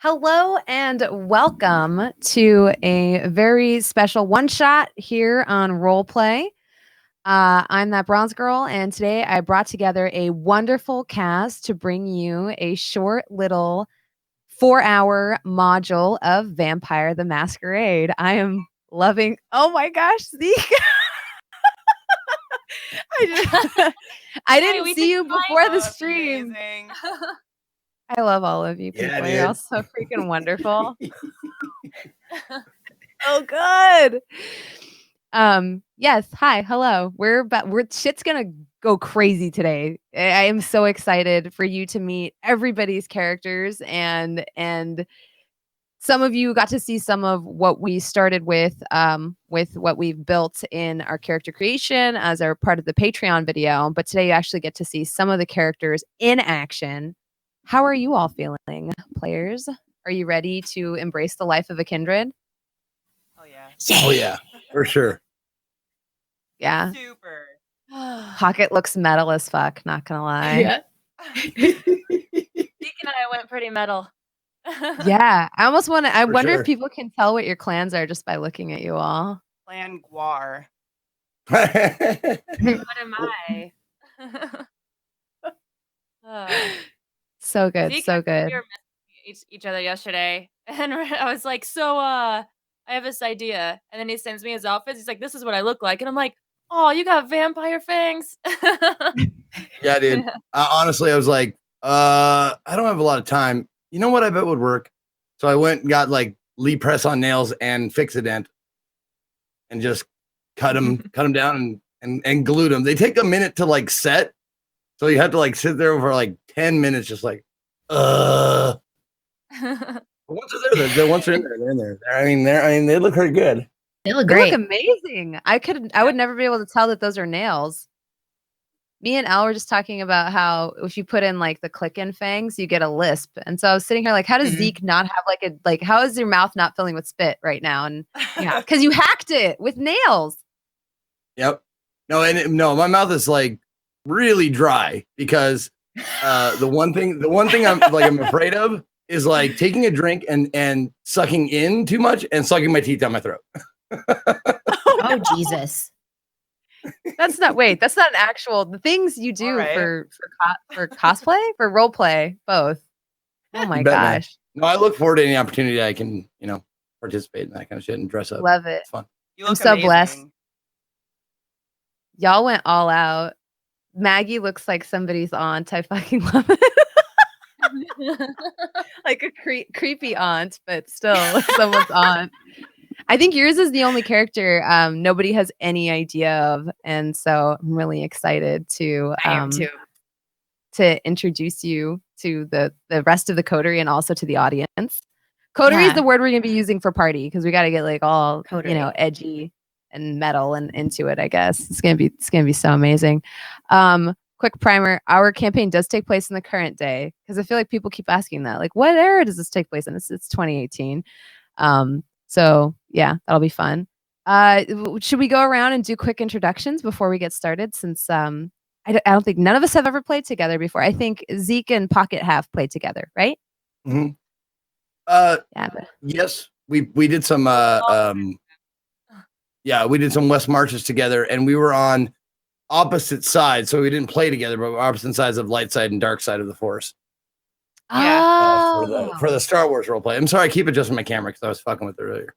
Hello and welcome to a very special one shot here on RollPlay. I'm ThatBronzeGirl, and today I brought together a wonderful cast to bring you a short little 4-hour module of Vampire the Masquerade. I am loving. Oh my gosh, Zeke! I didn't see you before the stream. I love all of you people. Yeah, You're all so freaking wonderful. Oh, good. Yes. Hi. Hello. We're shit's gonna go crazy today. I am so excited for you to meet everybody's characters and some of you got to see some of what we started with what we've built in our character creation as our part of the Patreon video. But today you actually get to see some of the characters in action. How are you all feeling, players? Are you ready to embrace the life of a kindred? Oh yeah. Oh yeah, for sure. Yeah. Super. Pokket looks metal as fuck, not gonna lie. Yeah. Zeke and I went pretty metal. Yeah. I wonder sure. if people can tell what your clans are just by looking at you all. Clan Guar. What What am I? So good, Zeke, so good. We were messaging each other yesterday, and I was like, "So, I have this idea," and then he sends me his outfits. He's like, "This is what I look like," and I'm like, "Oh, you got vampire fangs." Yeah, dude. Honestly, I was like, I don't have a lot of time. You know what I bet would work? So I went and got like Lee press on nails and Fix-A-Dent and just cut them down and glued them. They take a minute to like set. So you have to like sit there for like 10 minutes, just like, Once they're there, once they're in there, they're in there. I mean, they look pretty good. They look They great. look amazing. I would never be able to tell that those are nails. Me and Elle were just talking about how if you put in like the click-in fangs, you get a lisp. And so I was sitting here like, how does Zeke not have how is your mouth not filling with spit right now? And yeah, because you hacked it with nails. Yep. No, my mouth is like really dry because the one thing I'm afraid of is like taking a drink and sucking in too much and sucking my teeth down my throat. Oh Jesus. That's not an actual the things you do for cosplay, for role play, both. Oh my gosh. Man. No, I look forward to any opportunity I can, participate in that kind of shit and dress up. Love it. It's fun. I'm so blessed. Y'all went all out. Maggie looks like somebody's aunt. I fucking love it. Like a creepy aunt, but still someone's aunt. I think yours is the only character nobody has any idea of, and so I'm really excited to introduce you to the rest of the coterie and also to the audience. Coterie is the word we're gonna be using for party because we got to get like all edgy and metal and into it. I guess it's gonna be so amazing. Quick primer: our campaign does take place in the current day because I feel like people keep asking that, like, what era does this take place in? It's 2018. So yeah, that'll be fun. Should we go around and do quick introductions before we get started? Since I don't think none of us have ever played together before. I think Zeke and Pokket have played together, right? Mm-hmm. Yes, we did some we did some West Marches together, and we were on opposite sides, so we didn't play together, but we're opposite sides of light side and dark side of the Force. Yeah. For the Star Wars role play. I'm sorry, I keep adjusting my camera because I was fucking with it earlier.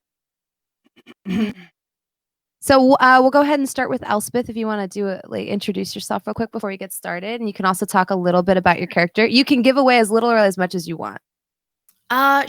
So we'll go ahead and start with Elspeth if you want to do it, like introduce yourself real quick before we get started, and you can also talk a little bit about your character. You can give away as little or as much as you want.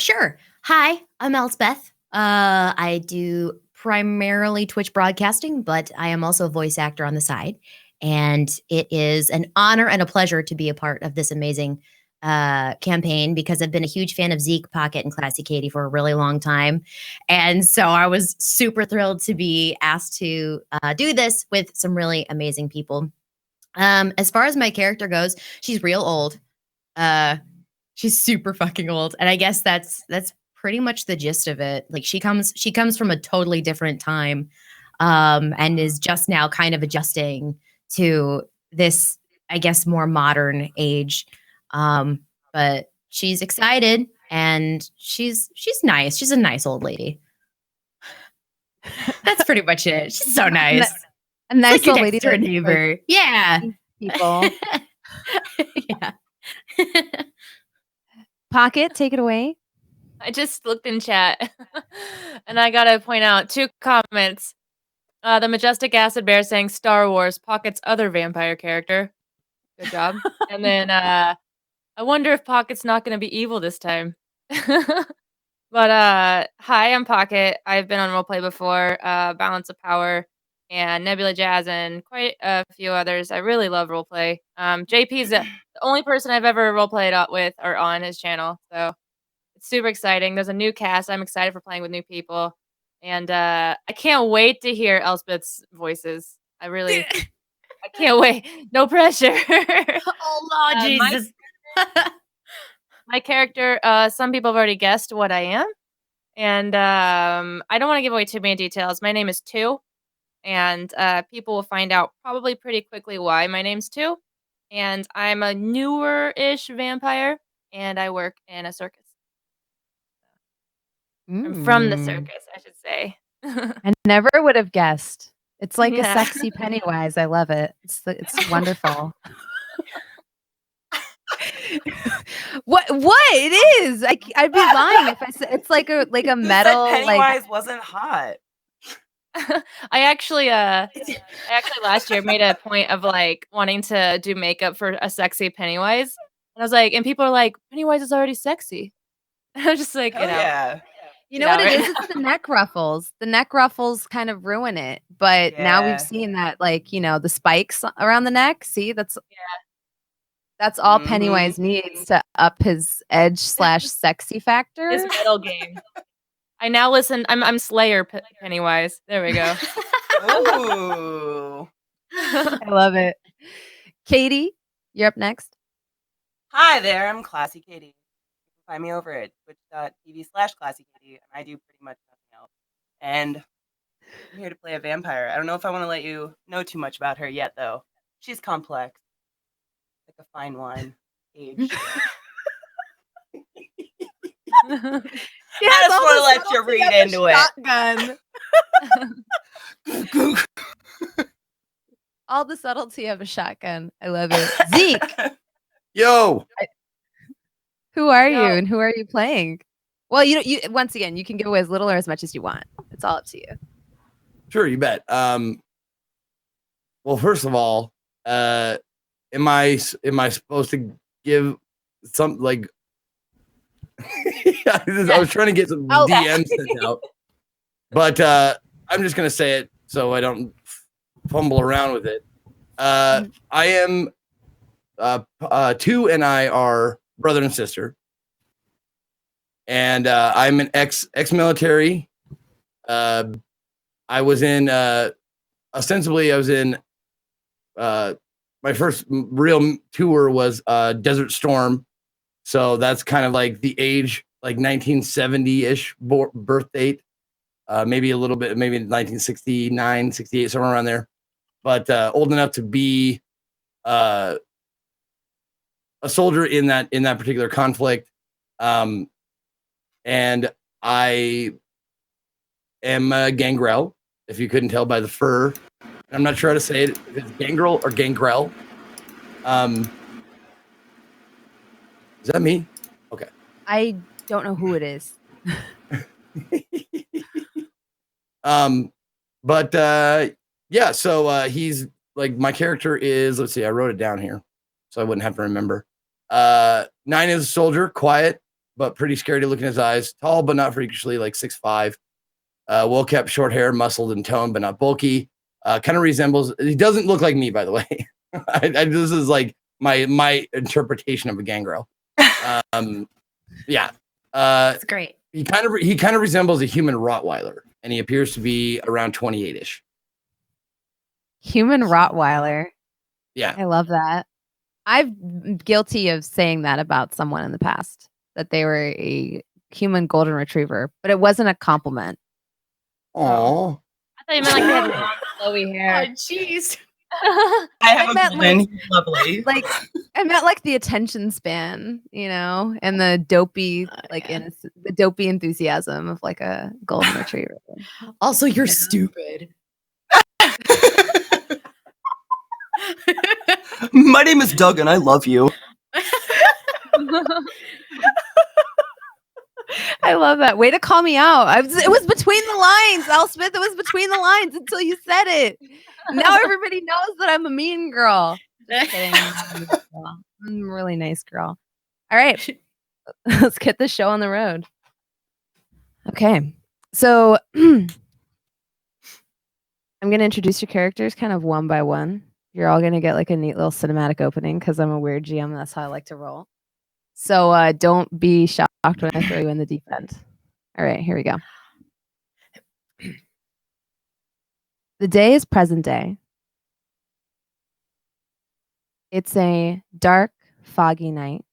Sure. Hi, I'm Elspeth. I do primarily Twitch broadcasting, but I am also a voice actor on the side, and it is an honor and a pleasure to be a part of this amazing campaign because I've been a huge fan of Zeke, Pokket, and ClassyKatie for a really long time. And so I was super thrilled to be asked to do this with some really amazing people. As far as my character goes, she's real old. She's super fucking old. And I guess that's pretty much the gist of it. Like she comes from a totally different time and is just now kind of adjusting to this, I guess, more modern age. But she's excited. and she's nice. She's a nice old lady. That's pretty much it. She's so nice. A nice like your old lady, next door neighbor. Like, yeah, people. yeah. Pokket, take it away. I just looked in chat, and I gotta point out 2 comments. The Majestic Acid Bear saying Star Wars, Pocket's other vampire character. Good job. And then I wonder if Pocket's not gonna be evil this time. But hi, I'm Pokket. I've been on roleplay before, Balance of Power, and Nebula Jazz, and quite a few others. I really love roleplay. JP is the only person I've ever roleplayed with or on his channel, so it's super exciting. There's a new cast. I'm excited for playing with new people, and I can't wait to hear Elspeth's voices. I can't wait. No pressure. Oh Lord Jesus. My character, some people have already guessed what I am. And I don't want to give away too many details. My name is 2. And people will find out probably pretty quickly why my name's 2. And I'm a newer-ish vampire. And I work in a circus. I'm from the circus, I should say. I never would have guessed. It's like a sexy Pennywise. I love it. It's wonderful. What it is? I'd be lying if I said it's like a metal. Pennywise wasn't hot. I actually last year made a point of like wanting to do makeup for a sexy Pennywise, and I was like, and people are like, Pennywise is already sexy. And I was just like, Yeah. You know what it is? It's the neck ruffles. The neck ruffles kind of ruin it, but now we've seen that, like, the spikes around the neck. See, that's all Pennywise needs to up his edge/sexy factor. His metal game. I now listen. I'm Slayer Pennywise. There we go. Ooh. I love it. Katie, you're up next. Hi there, I'm ClassyKatie. You can find me over at twitch.tv/ClassyKatie, and I do pretty much nothing else. And I'm here to play a vampire. I don't know if I want to let you know too much about her yet, though. She's complex. Like a fine wine. Aged. I just want to let you read into it. All the subtlety of a shotgun. I love it. Zeke. Yo. Who are you and who are you playing? Well, you once again, you can give away as little or as much as you want. It's all up to you. Sure, you bet. Well, first of all, am I supposed to give some like I was trying to get some DMs sent out, but I'm just gonna say it so I don't fumble around with it. I am 2 and I are brother and sister, and I'm an ex-military. I was in ostensibly I was in my first real tour was Desert Storm. So that's kind of like the age, like 1970-ish birth date. Maybe a little bit, maybe 1969, 68, somewhere around there. But old enough to be a soldier in that particular conflict. And I am a gangrel, if you couldn't tell by the fur. I'm not sure how to say it. If it's gangrel or gangrel. Is that me? Okay. I don't know who it is. But yeah, so he's like, my character is, let's see, I wrote it down here so I wouldn't have to remember. 9 is a soldier, quiet, but pretty scary to look in his eyes. Tall, but not freakishly, like 6'5". Well kept, short hair, muscled and toned, but not bulky. Kind of resembles, he doesn't look like me, by the way. This is like my interpretation of a gangrel. Yeah. That's great. He kind of resembles a human Rottweiler, and he appears to be around 28-ish. Human Rottweiler. Yeah. I love that. I'm guilty of saying that about someone in the past, that they were a human golden retriever, but it wasn't a compliment. Aww. I thought you meant like they had long, flowy hair. Oh, jeez. I have a golden. He's lovely. Like I meant like the attention span, and the dopey, the dopey enthusiasm of like a golden retriever. Also, you're stupid. My name is Doug, and I love you. I love that. Way to call me out. It was between the lines, Elspeth. It was between the lines until you said it. Now everybody knows that I'm a mean girl. Just kidding. I'm a really nice girl. All right. Let's get the show on the road. Okay. So I'm going to introduce your characters kind of one by one. You're all going to get like a neat little cinematic opening because I'm a weird GM. That's how I like to roll. So don't be shocked when I throw you in the deep end. All right, here we go. The day is present day. It's a dark, foggy night.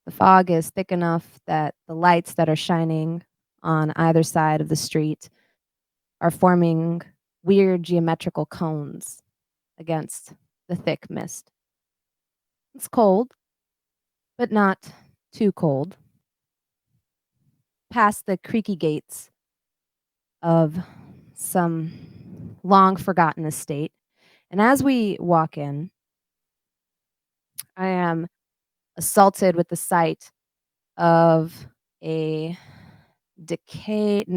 The fog is thick enough that the lights that are shining on either side of the street are forming weird geometrical cones against the thick mist. It's cold, but not too cold. Past the creaky gates of some long forgotten estate. And as we walk in, I am assaulted with the sight of a decrepit?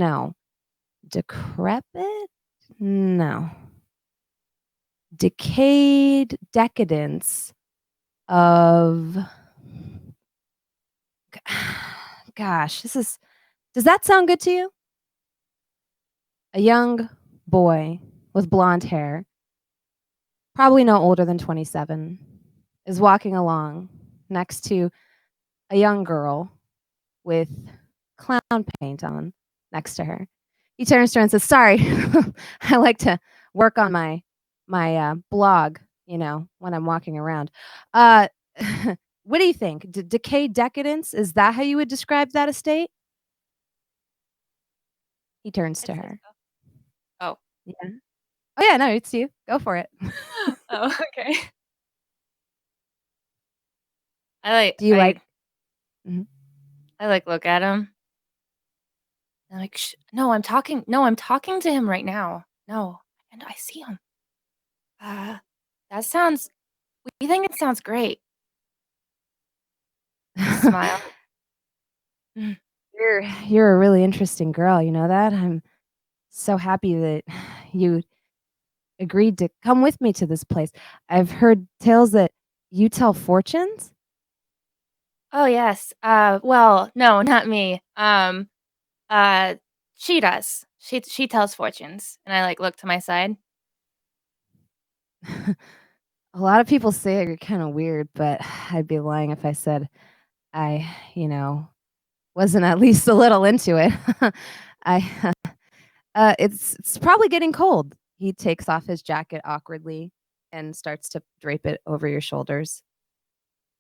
No. Decayed decadence of, gosh, does that sound good to you? A young boy with blonde hair, probably no older than 27, is walking along next to a young girl with clown paint on next to her. He turns to her and says, "Sorry, I like to work on my blog, when I'm walking around. What do you think? Decayed decadence, is that how you would describe that estate?" He turns to her. Oh. Yeah. Oh, yeah, no, it's you. Go for it. Oh, okay. I look at him. I'm like, no, I'm talking to him right now. No, and I see him. We think it sounds great. Smile. You're a really interesting girl, you know that? I'm so happy that you agreed to come with me to this place. I've heard tales that you tell fortunes? Oh, yes. Well, no, not me. She does. She tells fortunes, and I look to my side. A lot of people say you're kind of weird, but I'd be lying if I said I, wasn't at least a little into it. It's probably getting cold. He takes off his jacket awkwardly and starts to drape it over your shoulders.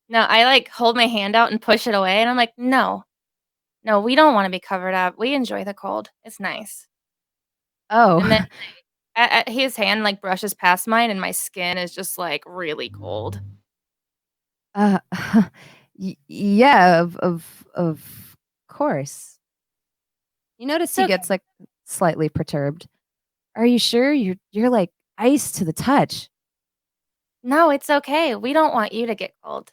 No, I hold my hand out and push it away, and I'm like, no, we don't want to be covered up. We enjoy the cold. It's nice. Oh. And then his hand brushes past mine, and my skin is just really cold. Yeah, of course. You notice he gets slightly perturbed. Are you sure you're like ice to the touch? No, it's okay. We don't want you to get cold.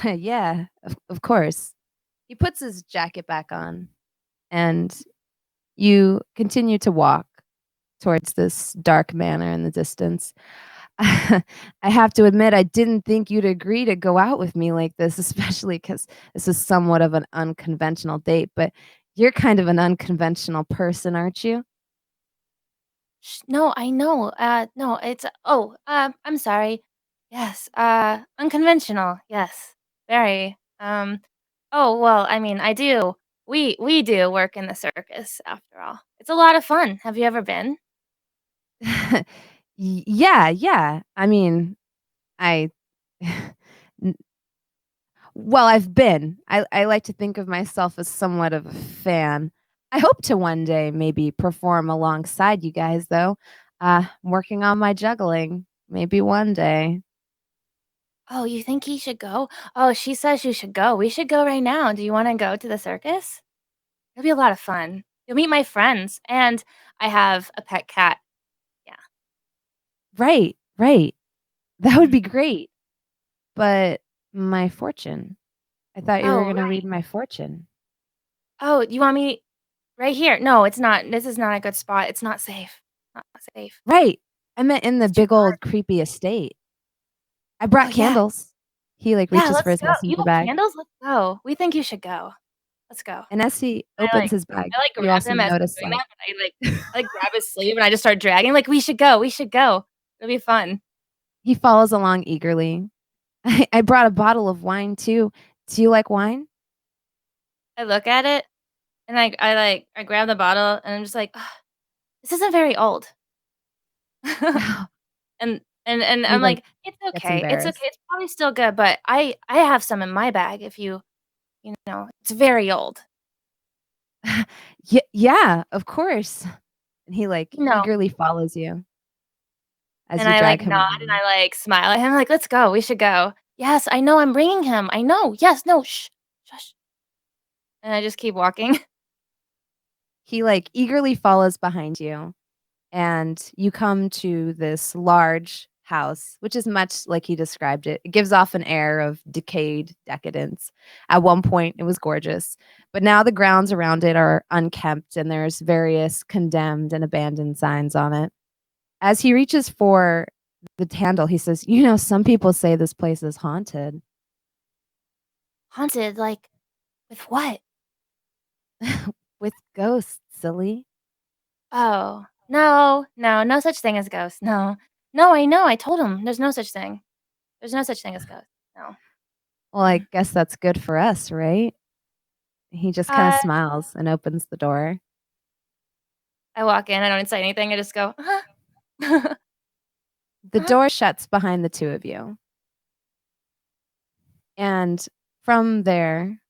Yeah, of course. He puts his jacket back on, and you continue to walk towards this dark manor in the distance. I have to admit, I didn't think you'd agree to go out with me like this, especially because this is somewhat of an unconventional date, but you're kind of an unconventional person, aren't you? No, I know. No, it's I'm sorry. Yes, unconventional. Yes. Very. Oh, well, I mean, I do. We do work in the circus after all. It's a lot of fun. Have you ever been? Yeah. I mean, well, I've been. I like to think of myself as somewhat of a fan. I hope to one day maybe perform alongside you guys, though. I'm working on my juggling. Maybe one day. Oh, you think he should go? Oh, she says you should go. We should go right now. Do you want to go to the circus? It'll be a lot of fun. You'll meet my friends, and I have a pet cat. Yeah. Right. That would be great. But my fortune. I thought you were going to read my fortune. Oh, you want me right here? No, it's not. This is not a good spot. It's not safe. Not safe. Right. I meant in the big old creepy estate. I brought candles. He reaches for his messenger bag. Candles? Let's go. We think you should go. Let's go. And as he opens his bag, I you grab also him as notice doing that, but I grab his sleeve and I just start dragging. Like, we should go. We should go. It'll be fun. He follows along eagerly. I brought a bottle of wine too. Do you like wine? I look at it and I grab the bottle and I'm just like, "Ugh, this isn't very old." and I'm like, it's okay. It's okay. It's probably still good, but I have some in my bag if you know, it's very old. Yeah, of course. And he eagerly follows you. As and you I drag him nod and I smile at him like, let's go. We should go. Yes, I know I'm bringing him. I know. Yes, no, shh, shush. And I just keep walking. He eagerly follows behind you, and you come to this large house, which is much like he described it. It gives off an air of decayed decadence. At one point, it was gorgeous, but now the grounds around it are unkempt, and there's various condemned and abandoned signs on it. As he reaches for the candle, he says, "You know, some people say this place is haunted." Haunted? Like, with what? With ghosts, silly. Oh, no such thing as ghosts. No, I know. I told him there's no such thing. There's no such thing as ghosts. No. Well, I guess that's good for us, right? He just kind of smiles and opens the door. I walk in. I don't say anything. I just go, The door shuts behind the two of you. And from there,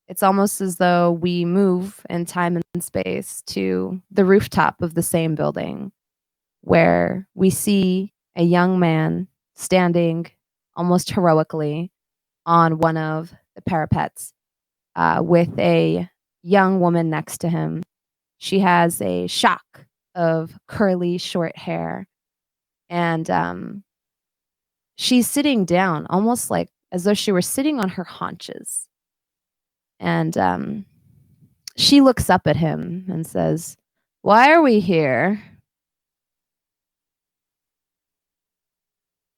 it's almost as though we move in time and space to the rooftop of the same building, where we see a young man standing almost heroically on one of the parapets with a young woman next to him. She has a shock of curly, short hair. And she's sitting down, almost like as though she were sitting on her haunches. And she looks up at him and says, "Why are we here?"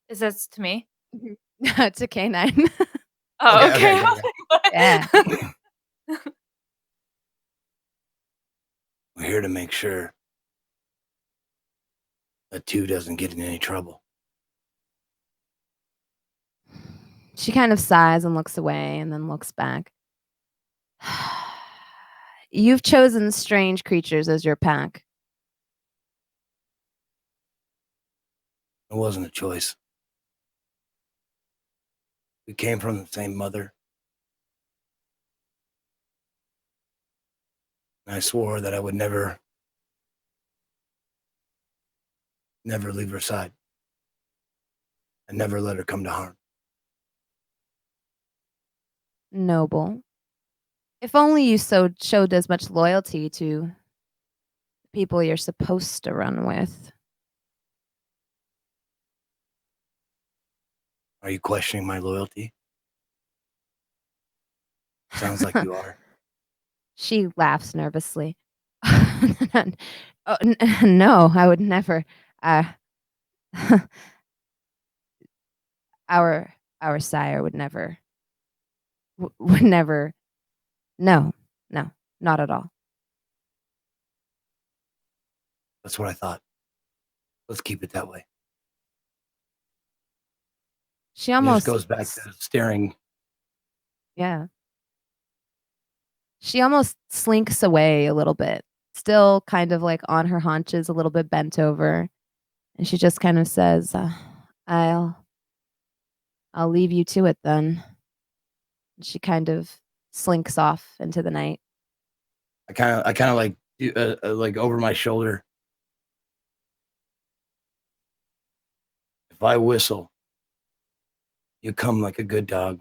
Is this to me? To K9. Oh, okay. Yeah. We're here to make sure that 2 doesn't get in any trouble. She kind of sighs and looks away and then looks back. You've chosen strange creatures as your pack. It wasn't a choice. We came from the same mother. And I swore that I would never leave her side. And never let her come to harm. Noble. If only you showed as much loyalty to the people you're supposed to run with. Are you questioning my loyalty? Sounds like you are. She laughs nervously. No, I would never. Our sire would never. Would never. No, not at all. That's what I thought. Let's keep it that way. She almost goes back to staring. Yeah. She almost slinks away a little bit, still kind of like on her haunches, a little bit bent over. And she just kind of says, I'll leave you to it then. And she kind of slinks off into the night. I kind of like like over my shoulder. If I whistle, you come like a good dog.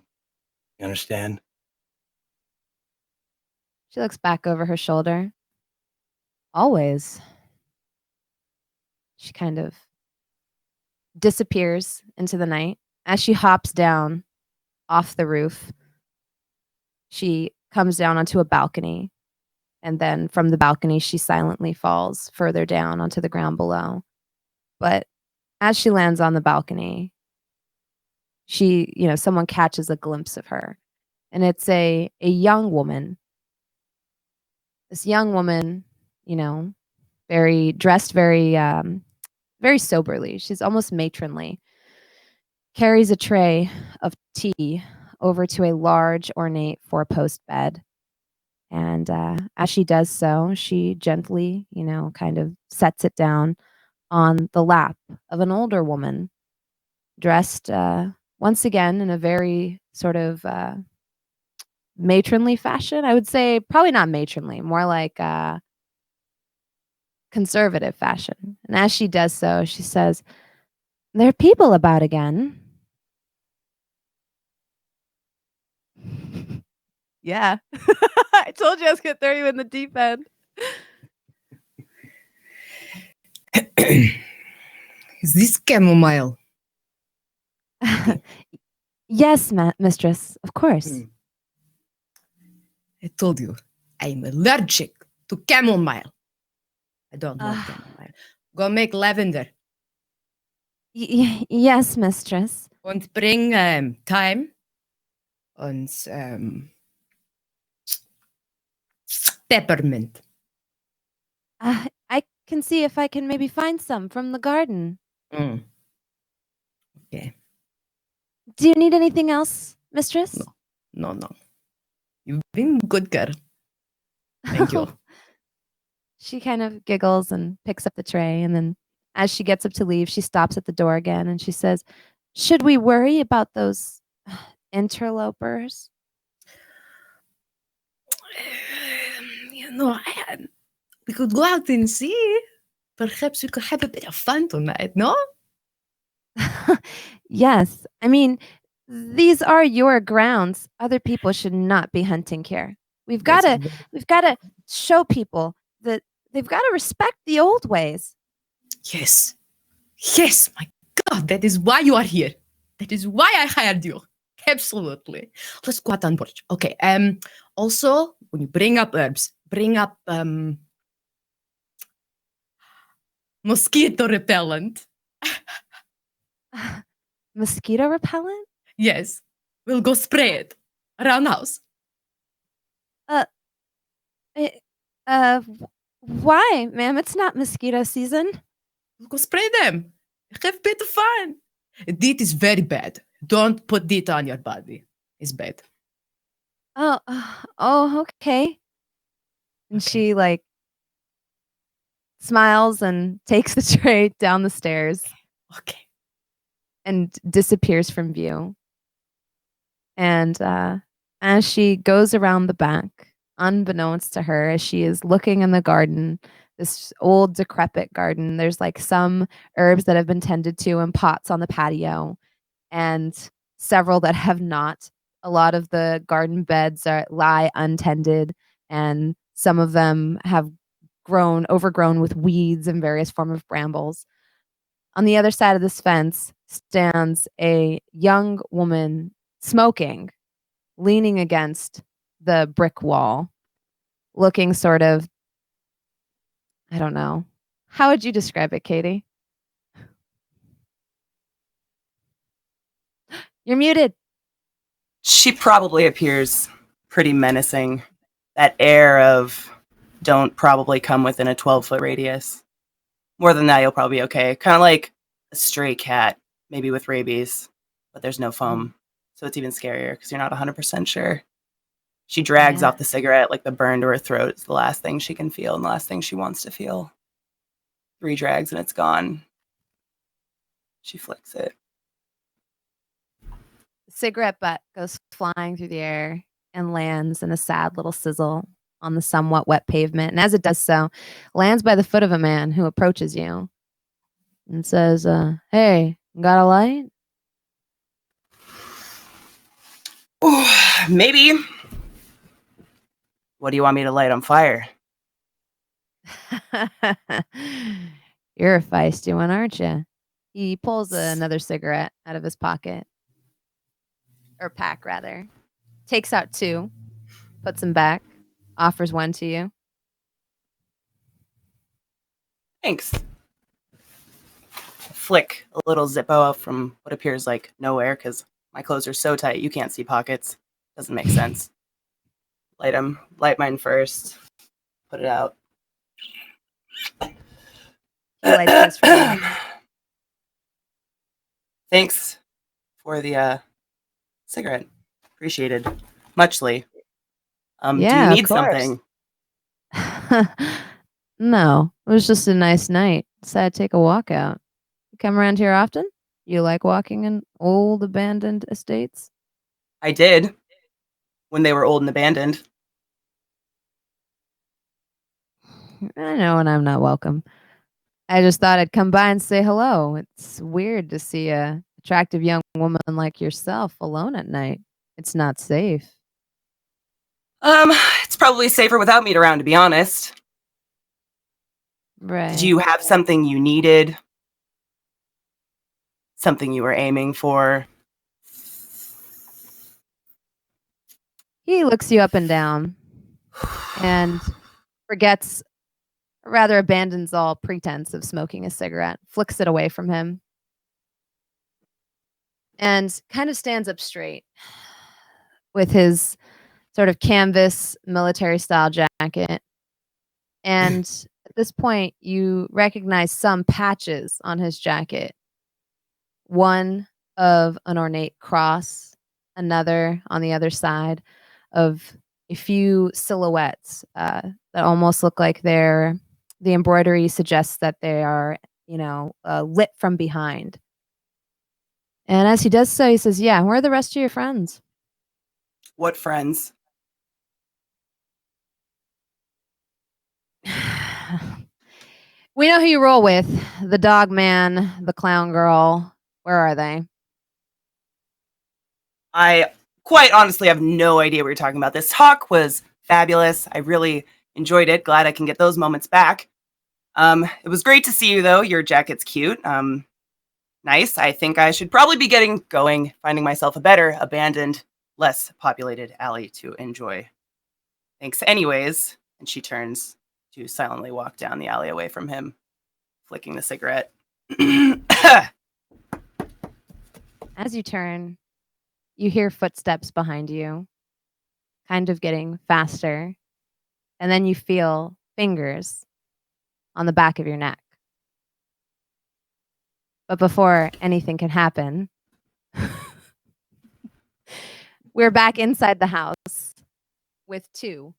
You understand? She looks back over her shoulder. Always. She kind of disappears into the night. As she hops down off the roof, she comes down onto a balcony. And then from the balcony, she silently falls further down onto the ground below. But as she lands on the balcony, someone catches a glimpse of her. And it's a young woman. This young woman, dressed very soberly. She's almost matronly. Carries a tray of tea over to a large, ornate four-post bed. And as she does so, she gently, kind of sets it down on the lap of an older woman, dressed once again in a very sort of matronly fashion. I would say probably not matronly, more like conservative fashion. And as she does so, she says, "There are people about again." Yeah. I told you I was going to throw you in the deep end. Is this chamomile? Yes, mistress, of course. I told you, I'm allergic to chamomile. I don't want chamomile. Go make lavender. Yes, mistress. And bring thyme and peppermint. I can see if I can maybe find some from the garden. Okay. Do you need anything else, mistress? No. You've been good girl. Thank you. She kind of giggles and picks up the tray, and then as she gets up to leave, she stops at the door again and she says, "Should we worry about those interlopers?" We could go out and see. Perhaps we could have a bit of fun tonight, no? Yes. I mean, these are your grounds. Other people should not be hunting here. We've got to show people that they've got to respect the old ways. Yes, my God, that is why you are here. That is why I hired you. Absolutely. Let's go out on board. Okay. Also, when you bring up herbs, bring up mosquito repellent. Mosquito repellent? Yes. We'll go spray it around the house. Why, ma'am? It's not mosquito season. We'll go spray them. Have a bit of fun. DEET is very bad. Don't put DEET on your body. It's bad. Oh, okay. And she smiles and takes the tray down the stairs. Okay. And disappears from view. And as she goes around the back, unbeknownst to her, as she is looking in the garden, this old decrepit garden, there's some herbs that have been tended to in pots on the patio and several that have not. A lot of the garden beds lie untended, and some of them have overgrown with weeds and various forms of brambles. On the other side of this fence stands a young woman smoking, leaning against the brick wall, looking sort of, I don't know. How would you describe it, Katie? You're muted. She probably appears pretty menacing. That air of don't probably come within a 12-foot radius. More than that, you'll probably be okay. Kind of like a stray cat, maybe with rabies, but there's no foam. So it's even scarier because you're not 100% sure. She drags off the cigarette, like the burn to her throat is the last thing she can feel and the last thing she wants to feel. 3 drags and it's gone. She flicks it. The cigarette butt goes flying through the air and lands in a sad little sizzle on the somewhat wet pavement, and as it does so, lands by the foot of a man who approaches you and says, "Hey, got a light?" Ooh, maybe. What do you want me to light on fire? You're a feisty one, aren't you? He pulls another cigarette out of his pocket. Or pack, rather. Takes out 2, puts them back, offers one to you. Thanks. Flick a little Zippo out from what appears like nowhere because my clothes are so tight you can't see pockets. Doesn't make sense. Light mine first. Put it out. He lights this for you. Thanks for the cigarette. Appreciated. Muchly. Do you need something? No, it was just a nice night. Decided to take a walk out. You come around here often? You like walking in old abandoned estates? I did. When they were old and abandoned. I know when I'm not welcome. I just thought I'd come by and say hello. It's weird to see a attractive young woman like yourself alone at night. It's not safe. It's probably safer without me around, to be honest. Right. Did you have something you needed? Something you were aiming for? He looks you up and down and forgets, or rather abandons all pretense of smoking a cigarette, flicks it away from him, and kind of stands up straight with his sort of canvas military-style jacket. And at this point, you recognize some patches on his jacket. One of an ornate cross, another on the other side of a few silhouettes that almost look like the embroidery suggests that they are, lit from behind. And as he does so, he says, "Yeah, where are the rest of your friends?" What friends? We know who you roll with. The dog man, the clown girl. Where are they? I quite honestly have no idea what you're talking about. This talk was fabulous. I really enjoyed it. Glad I can get those moments back. It was great to see you, though. Your jacket's cute. Nice. I think I should probably be getting going, finding myself a better, abandoned, less populated alley to enjoy. Thanks anyways. And she turns to silently walk down the alley away from him, flicking the cigarette. As you turn, you hear footsteps behind you, kind of getting faster, and then you feel fingers on the back of your neck. But before anything can happen, we're back inside the house with 2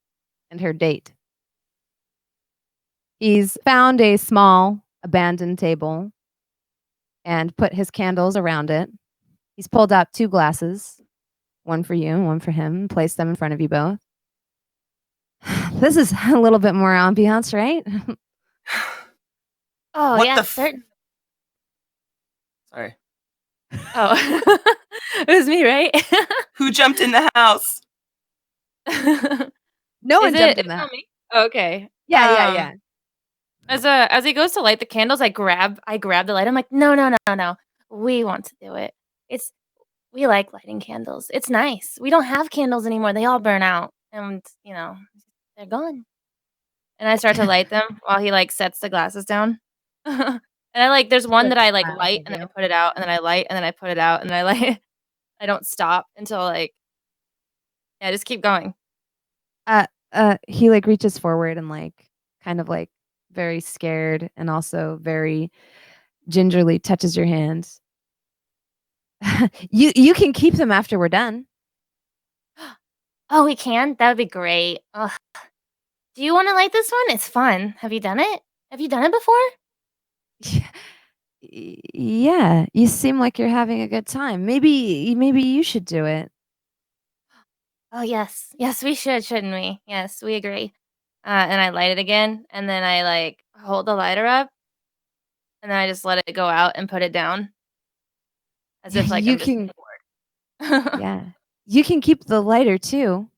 and her date. He's found a small abandoned table and put his candles around it. He's pulled out 2 glasses, one for you and one for him, placed them in front of you both. This is a little bit more ambiance, right? Oh, What yeah, the certain. Sorry. Oh, it was me, right? Who jumped in the house? No one Is jumped it in that. not me? Okay. Yeah. As he goes to light the candles, I grab the light. I'm like, no. We want to do it. We like lighting candles. It's nice. We don't have candles anymore. They all burn out, and they're gone. And I start to light them while he sets the glasses down. And there's one that I light and then I put it out, and then I light and then I put it out, and then I light. I don't stop until just keep going. He reaches forward and kind of very scared and also very gingerly touches your hands. You can keep them after we're done. Oh, we can? That would be great. Ugh. Do you want to light this one? It's fun. Have you done it? Have you done it before? Yeah, you seem like you're having a good time. Maybe you should do it. Oh, yes. Yes, we should, shouldn't we? Yes, we agree. And I light it again, and then I, like, hold the lighter up, and then I just let it go out and put it down. As if, like, You I'm just can bored. Yeah. You can keep the lighter too.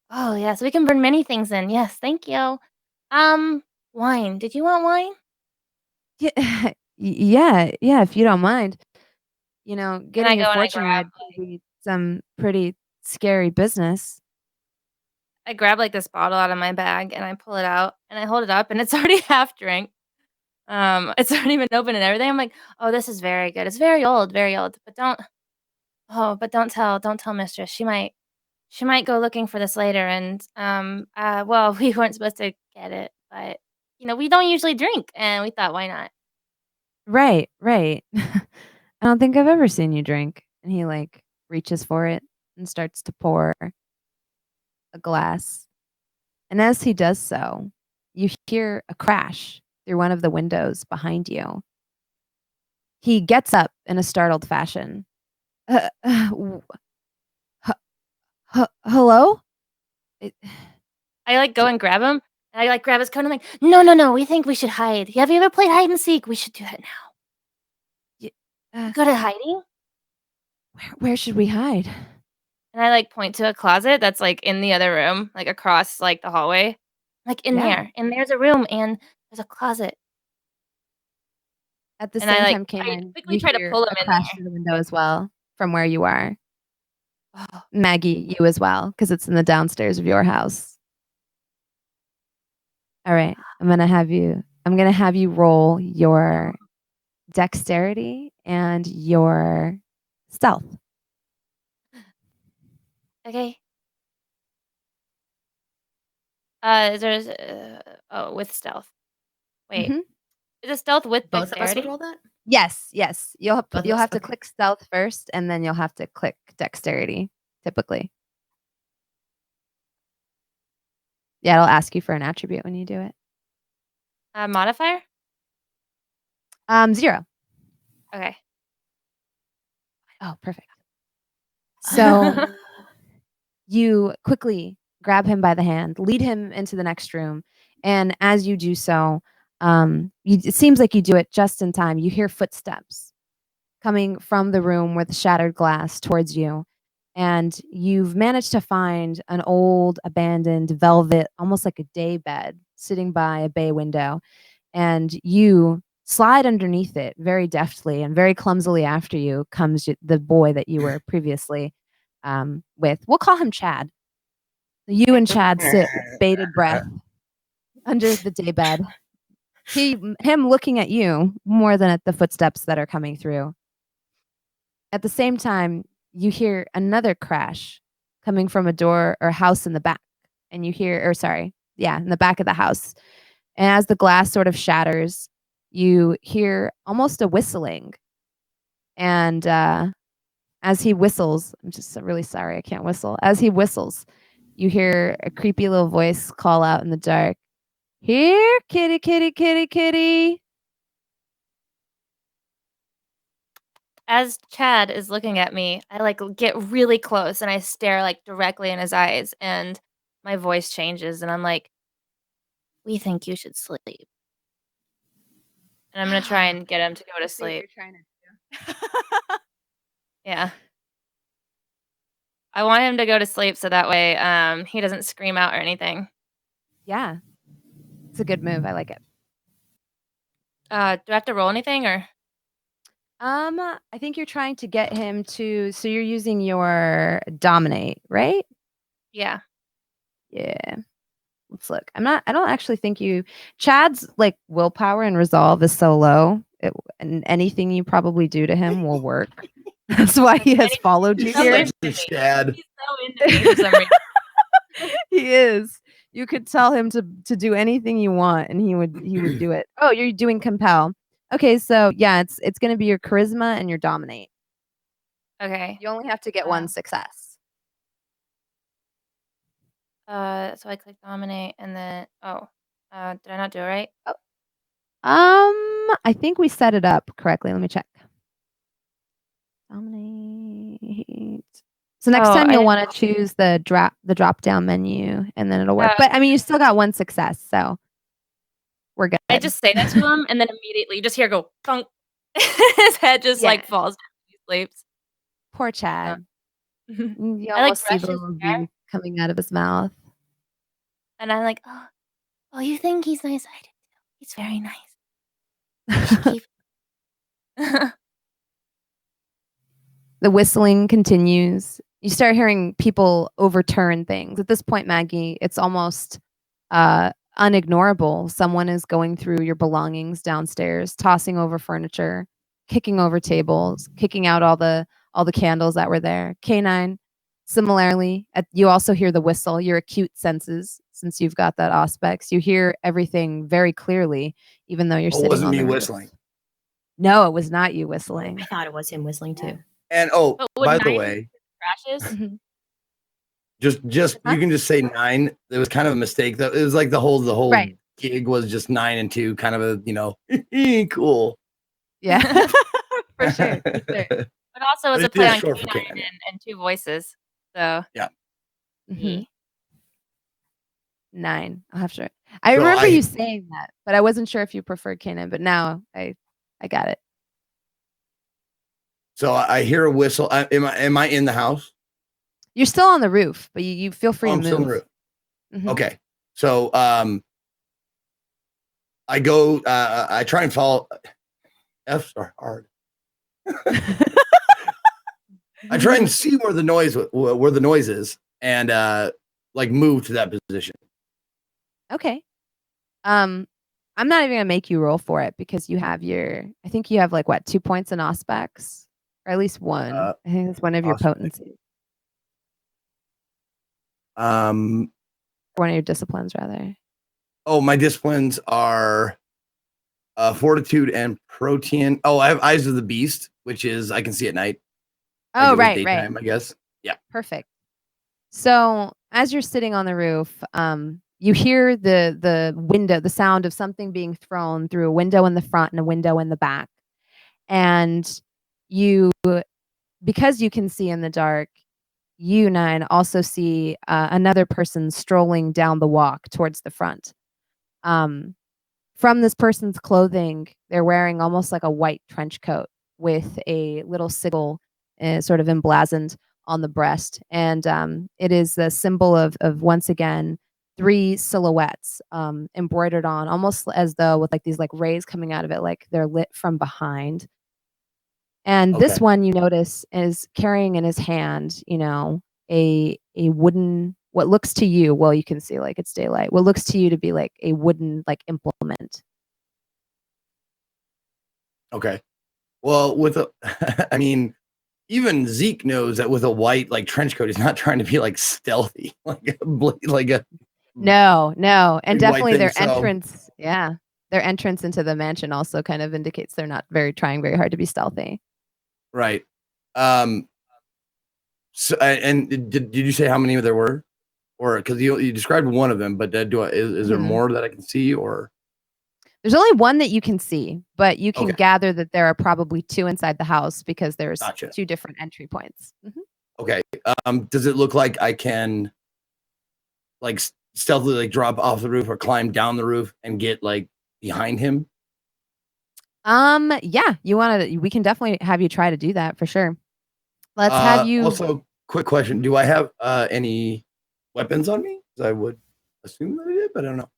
Oh, yes, we can burn many things in. Yes, thank you. Wine. Did you want wine? Yeah, yeah, if you don't mind. And Getting I your go and fortune read could be some pretty scary business. I grab, like, this bottle out of my bag, and I pull it out, and I hold it up, and it's already half drank. It's already been open and everything. I'm like, "Oh, this is very good. It's very old, but don't tell mistress. She might go looking for this later, and, well, we weren't supposed to get it, but, we don't usually drink, and we thought, why not?" Right, right. I don't think I've ever seen you drink. And he reaches for it and starts to pour a glass. And as he does so, you hear a crash through one of the windows behind you. He gets up in a startled fashion. Hello? I, go and grab him, and I, grab his coat, and I'm like, "No, no, no, we think we should hide. Have you ever played hide and seek? We should do that now." Good at hiding? Where should we hide? And I, point to a closet that's, in the other room, across, the hallway. In Yeah. there, and there's a room, and there's a closet. At the And same time, I Kanan, quickly you try to hear pull him a in crash there. through the window as well from where you are. Oh. Maggie, you as well, because it's in the downstairs of your house. All right, I'm gonna have you roll your dexterity and your stealth. Okay. With stealth. Wait. Mhm. Is it stealth with Both of us dexterity? would roll that? Yes, yes. You'll Both of have us? to Okay. click stealth first, and then you'll have to click dexterity, typically. Yeah, it'll ask you for an attribute when you do it. Modifier? 0. Okay. Oh, perfect. So you quickly grab him by the hand, lead him into the next room, and as you do so, it seems like you do it just in time. You hear footsteps coming from the room with the shattered glass towards you, and you've managed to find an old, abandoned velvet, almost like a day bed, sitting by a bay window, and you slide underneath it very deftly, and very clumsily after you comes the boy that you were previously with. We'll call him Chad. You and Chad sit with bated breath under the daybed. Him looking at you more than at the footsteps that are coming through. At the same time, you hear another crash coming from a door or house in the back. And you hear, in the back of the house. And as the glass sort of shatters, you hear almost a whistling. And as he whistles, I'm just really sorry, I can't whistle. As he whistles, you hear a creepy little voice call out in the dark, "Here, kitty, kitty, kitty, kitty." As Chad is looking at me, I get really close and I stare directly in his eyes, and my voice changes and I'm like, "We think you should sleep." And I'm gonna try and get him to go to sleep. Yeah. I want him to go to sleep so that way he doesn't scream out or anything. Yeah. It's a good move. I like it. Do I have to roll anything or? I think you're trying to get him to, so you're using your dominate, right? Yeah. Yeah. Let's look. I don't actually think Chad's willpower and resolve is so low. And anything you probably do to him will work. That's why he has followed you here. Chad. He's so into me for some reason. He is. You could tell him to do anything you want and he would do it. Oh, you're doing compel. Okay, so yeah, it's going to be your charisma and your dominate. Okay. You only have to get one success. So I click dominate and then did I not do it right? I think we set it up correctly. Let me check. Dominate. So next Oh, time I you'll didn't want to choose the drop down menu, and then it'll work. But I mean, you still got one success, so we're good. I just say that to him, and then immediately you just hear go thunk. His head just Yeah. like falls down. He sleeps. Poor Chad. You I, like, almost see brush the his little hair. V coming out of his mouth. And I'm like, oh, you think he's nice? I do. He's very nice. You should keep. The whistling continues. You start hearing people overturn things. At this point, Maggie, it's almost unignorable. Someone is going through your belongings downstairs, tossing over furniture, kicking over tables, kicking out all the candles that were there. K9, similarly, you also hear the whistle. Your acute senses, since you've got that auspex, you hear everything very clearly, even though you're sitting wasn't on me the roof. whistling. No, it was not you whistling. I thought it was him whistling too. And by the way, crashes. just you can just say 9. It was kind of a mistake. Though it was like the whole Right. gig was just 9 and 2, kind of a cool. Yeah, for sure. For sure. But also it's It a play is on short for K9 K9. and 2 voices. So Yeah. Mhm. 9. I'll have to. I So remember I- you saying that, but I wasn't sure if you preferred Kanan. But now I got it. So I hear a whistle. Am I in the house? You're still on the roof, but you feel free Oh, to I'm move. still on the roof. Mhm. Okay. So I go. I try and follow. F's are hard. I try and see where the noise is, and like move to that position. Okay. I'm not even gonna make you roll for it because you have I think you have like what 2 points in auspex, or at least one. I think that's one of your Auspex. potencies, one of your disciplines rather. Oh, my disciplines are fortitude and protean. Oh, I have eyes of the beast, which is I can see at night. Oh, it was right, daytime, right. I guess. Yeah. Perfect. So as you're sitting on the roof, you hear the window, the sound of something being thrown through a window in the front and a window in the back. And because you can see in the dark, you 9 also see another person strolling down the walk towards the front. From this person's clothing, they're wearing almost like a white trench coat with a little sigil sort of emblazoned on the breast. And it is the symbol of once again, 3 silhouettes embroidered on, almost as though with like these like rays coming out of it, like they're lit from behind. And this Okay. one you notice is carrying in his hand, a wooden, what looks to you, well, you can see like it's daylight, what looks to you to be like a wooden like implement. Okay. Well, I mean, even Zeke knows that with a white like trench coat, he's not trying to be like stealthy, like a No, and big white definitely thing, their so- entrance, their entrance into the mansion also kind of indicates they're not trying very hard to be stealthy. right. So, and did you say how many there were, or because you described one of them, but is there Mhm. more that I can see, or There's only one that you can see, but you can Okay. gather that there are probably 2 inside the house because there's Gotcha. 2 different entry points. Mhm. okay? Does it look like I can like stealthily like drop off the roof or climb down the roof and get like behind him? Yeah, we can definitely have you try to do that for sure. Let's have you. Also, quick question: do I have any weapons on me? 'Cause I would assume that I did, but I don't know.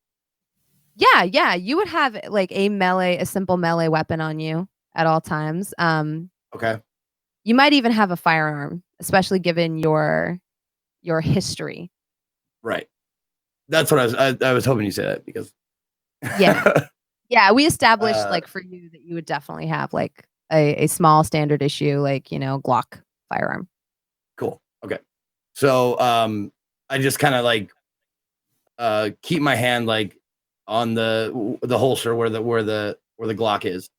Yeah, you would have like a simple melee weapon on you at all times. Okay. You might even have a firearm, especially given your history. Right. That's what I was hoping you said that because Yeah, we established Uh, like for you that you would definitely have like a small standard issue, like, Glock firearm. Cool. Okay. So I just kind of like keep my hand like on the holster where the Glock is,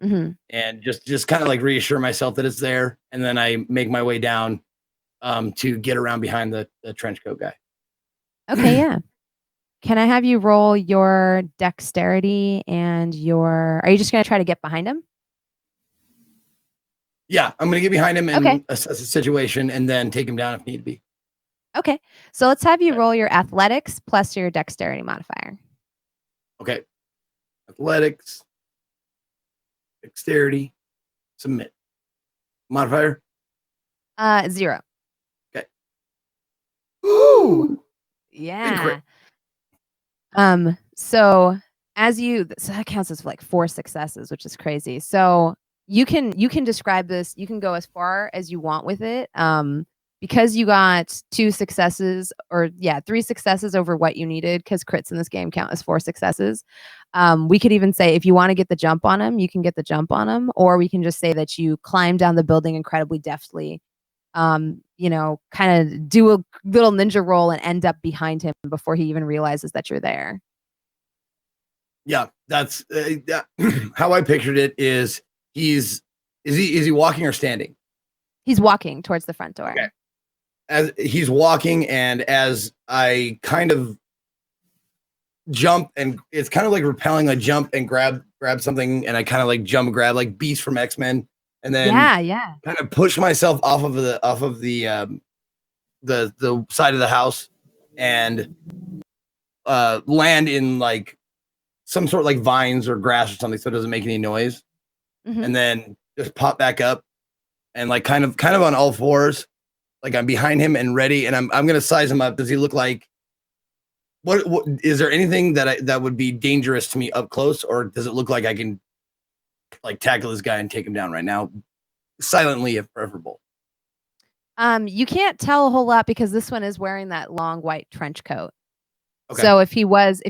Hmm. and just kind of like reassure myself that it's there, and then I make my way down to get around behind the trench coat guy. Okay, yeah. Can I have you roll your dexterity and are you just going to try to get behind him? Yeah, I'm gonna get behind him and Okay. assess the situation, and then take him down if need be. Okay. So let's have you roll your athletics plus your dexterity modifier. Okay. Athletics, dexterity, submit. Modifier. 0. Okay. Ooh. Big Yeah. crit. So that counts as like 4 successes, which is crazy. So you can describe this. You can go as far as you want with it. Because you got 2 successes, or 3 successes over what you needed, because crits in this game count as 4 successes. We could even say if you want to get the jump on him, you can get the jump on him, or we can just say that you climb down the building incredibly deftly. Kind of do a little ninja roll and end up behind him before he even realizes that you're there. Yeah, that's how I pictured it. Is he walking or standing? He's walking towards the front door. Okay. As he's walking, and as I kind of jump, and it's kind of like repelling, I jump and grab something, and I kind of like jump and grab like Beast from X-Men, and then kind of push myself off of the side of the house, and land in like some sort of like vines or grass or something, so it doesn't make any noise. And then just pop back up, and like kind of on all fours, like I'm behind him and ready, and I'm gonna size him up. Does he look like what is there anything that would be dangerous to me up close, or does it look like I can like tackle this guy and take him down right now, silently if preferable? You can't tell a whole lot because this one is wearing that long white trench coat. Okay. So if he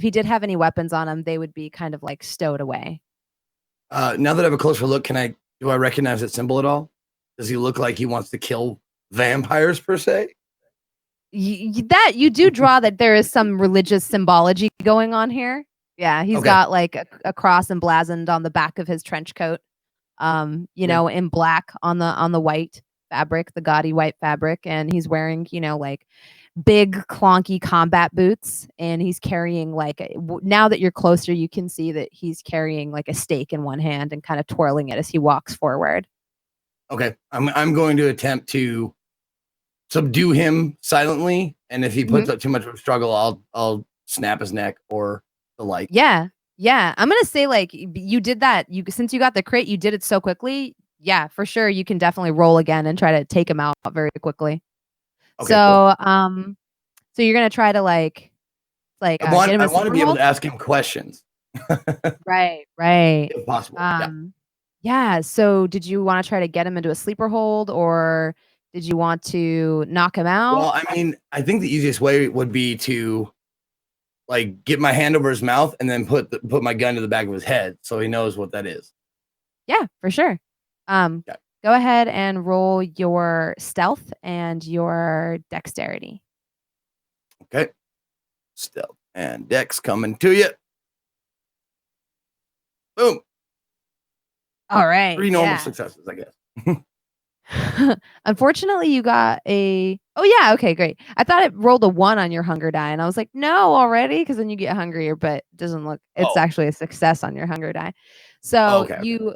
did have any weapons on him, they would be kind of like stowed away. Now that I have a closer look, do I recognize that symbol at all? Does he look like he wants to kill vampires per se? You do draw that there is some religious symbology going on here. Yeah, he's got like a cross emblazoned on the back of his trench coat. In black on the white fabric, the gaudy white fabric, and he's wearing, like big clunky combat boots, and he's carrying like now that you're closer, you can see that he's carrying like a stake in one hand and kind of twirling it as he walks forward. Okay, I'm going to attempt to subdue him silently, and if he puts up too much of a struggle, I'll snap his neck or the like. Yeah, I'm gonna say like you did that. Since you got the crit, you did it so quickly. Yeah, for sure, you can definitely roll again and try to take him out very quickly. Okay, so so you're gonna try to like I want to be able to ask him questions. Right. If possible. Yeah. So did you want to try to get him into a sleeper hold, or did you want to knock him out? Well, I mean, I think the easiest way would be to like get my hand over his mouth and then put my gun to the back of his head so he knows what that is. Yeah, for sure. Go ahead and roll your stealth and your dexterity. Okay. Stealth and dex coming to you. Boom. All right. 3 normal successes, I guess. Unfortunately, you got a... Oh, yeah. Okay, great. I thought it rolled a 1 on your hunger die, and I was like, no, already? Because then you get hungrier, but it doesn't look... It's actually a success on your hunger die. So you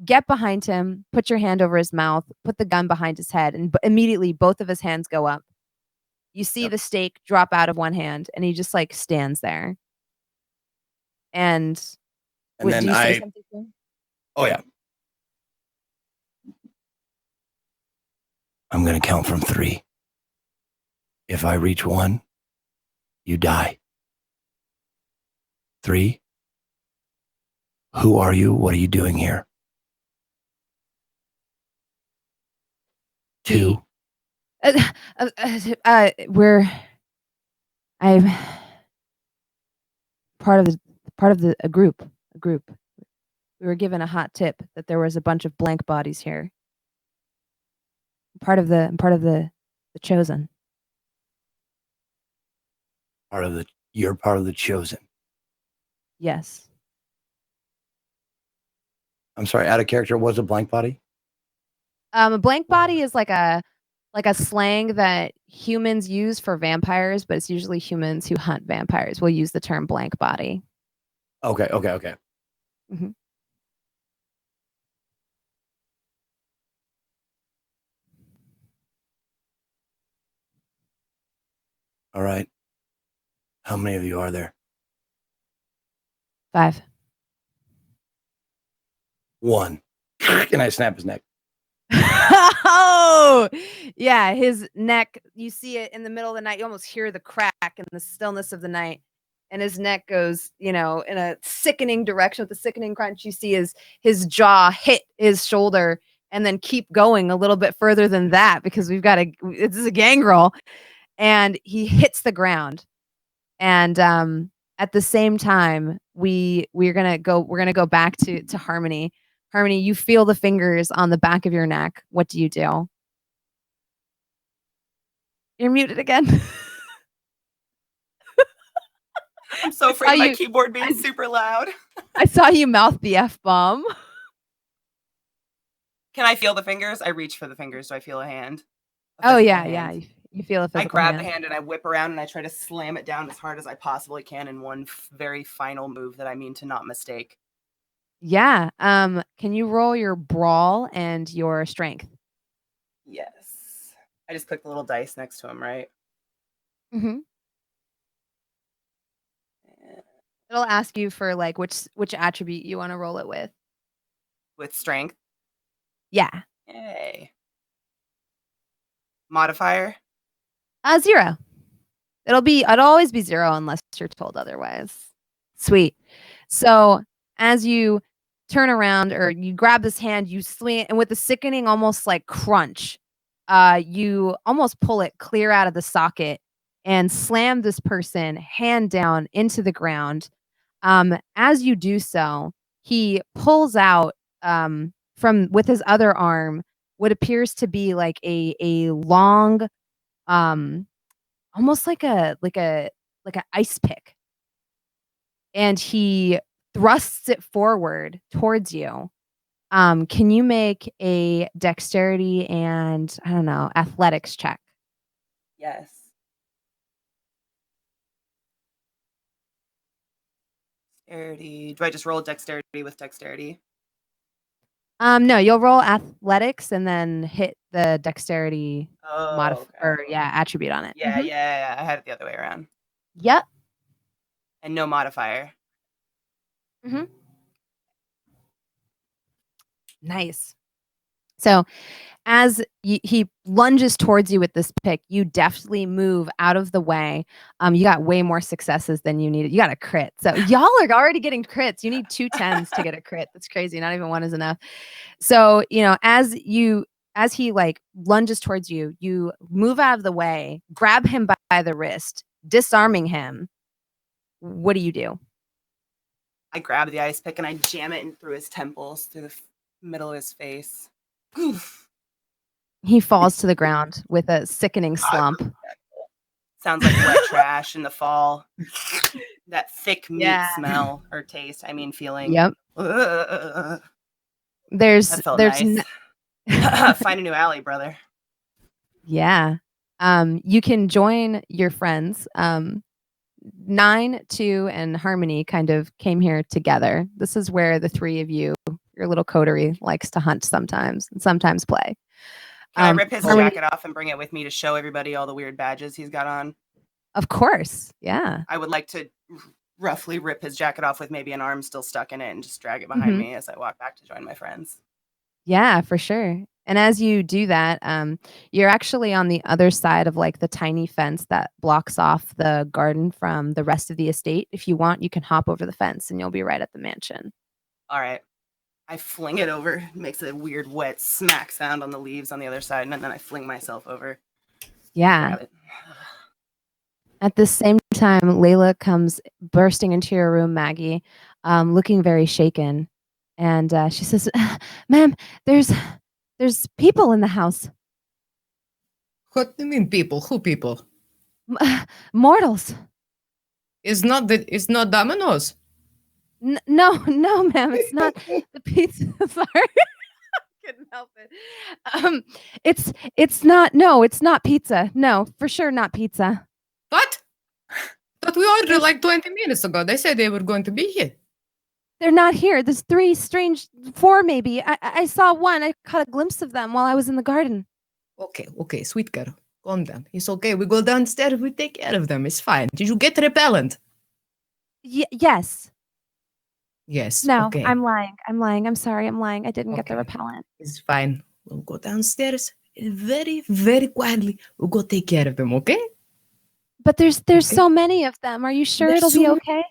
get behind him, put your hand over his mouth, put the gun behind his head, and immediately both of his hands go up. You see the stake drop out of one hand, and he just like stands there. And then do you say something to him? Oh, yeah. I'm going to count from 3. If I reach 1, you die. 3. Who are you? What are you doing here? 2. I'm part of a group. We were given a hot tip that there was a bunch of blank bodies here. I'm part of the chosen. You're part of the chosen. Yes. I'm sorry, out of character, what's a blank body? A blank body is like a slang that humans use for vampires, but it's usually humans who hunt vampires will use the term blank body. Okay. Mm-hmm. All right. How many of you are there? 5. 1. And I snap his neck. Oh, yeah. His neck, you see it in the middle of the night. You almost hear the crack in the stillness of the night. And his neck goes, in a sickening direction with a sickening crunch. You see his jaw hit his shoulder and then keep going a little bit further than that because this is a gangrel. And he hits the ground. And at the same time, we're gonna go back to Harmony. Harmony, you feel the fingers on the back of your neck. What do you do? You're muted again. I'm so afraid of my keyboard being super loud. I saw you mouth the F-bomb. Can I feel the fingers? I reach for the fingers. Do I feel a hand? Oh, yeah. You feel a physical I grab hand. the hand and I whip around and I try to slam it down as hard as I possibly can in one very final move that I mean to not mistake. Yeah. Can you roll your brawl and your strength? Yes. I just click the little dice next to him, right? Mm-hmm. It'll ask you for like which attribute you want to roll it with. With strength? Yeah. Yay. Modifier? 0. It'll always be 0 unless you're told otherwise. Sweet. So as you turn around or you grab this hand, you swing it, and with the sickening almost like crunch, you almost pull it clear out of the socket and slam this person hand down into the ground. As you do so, he pulls out from with his other arm what appears to be like a long, almost like a ice pick, and he thrusts it forward towards you. Can you make a dexterity and athletics check? Yes. Dexterity. Do I just roll dexterity with dexterity? No, you'll roll athletics and then hit the dexterity attribute on it. Yeah, yeah. I had it the other way around. Yep. And no modifier. Mm-hmm. Nice. So as he lunges towards you with this pick, you deftly move out of the way. You got way more successes than you needed. You got a crit. So y'all are already getting crits. You need 2 10s to get a crit. That's crazy. Not even 1 is enough. So, as he like lunges towards you, you move out of the way, grab him by the wrist, disarming him. What do? I grab the ice pick and I jam it in through his temples, through the middle of his face. Oof. He falls to the ground with a sickening slump. Sounds like wet trash in the fall. That thick meat smell or taste. I mean, feeling. Yep. There's nice. Find a new alley, brother. Yeah. You can join your friends. 9, 2, and Harmony kind of came here together. This is where the 3 of you, your little coterie, likes to hunt sometimes and sometimes play. Can I rip his jacket off and bring it with me to show everybody all the weird badges he's got on? Of course. Yeah. I would like to roughly rip his jacket off with maybe an arm still stuck in it and just drag it behind me as I walk back to join my friends. Yeah, for sure. And as you do that, you're actually on the other side of like the tiny fence that blocks off the garden from the rest of the estate. If you want, you can hop over the fence and you'll be right at the mansion. All right. I fling it over. It makes a weird wet smack sound on the leaves on the other side, and then I fling myself over. Yeah. At the same time, Layla comes bursting into your room, Maggie, looking very shaken. And she says, "Ma'am, there's people in the house." What do you mean people? Who people? Mortals. It's not Domino's. No, ma'am, it's not the pizza. Sorry. Couldn't help it. It's not. No, it's not pizza. No, for sure not pizza. What? But we ordered like 20 minutes ago. They said they were going to be here. They're not here. There's 4 maybe. I saw one. I caught a glimpse of them while I was in the garden. Okay, sweet girl. Calm down. It's okay. We go downstairs. We take care of them. It's fine. Did you get repellent? Yes. Yes. No, Okay. I'm lying. I'm sorry. I'm lying. I didn't get the Okay. repellent. It's fine. We'll go downstairs very, very quietly. We'll go take care of them, okay? But there's Okay. so many of them. Are you sure There's it'll be so okay?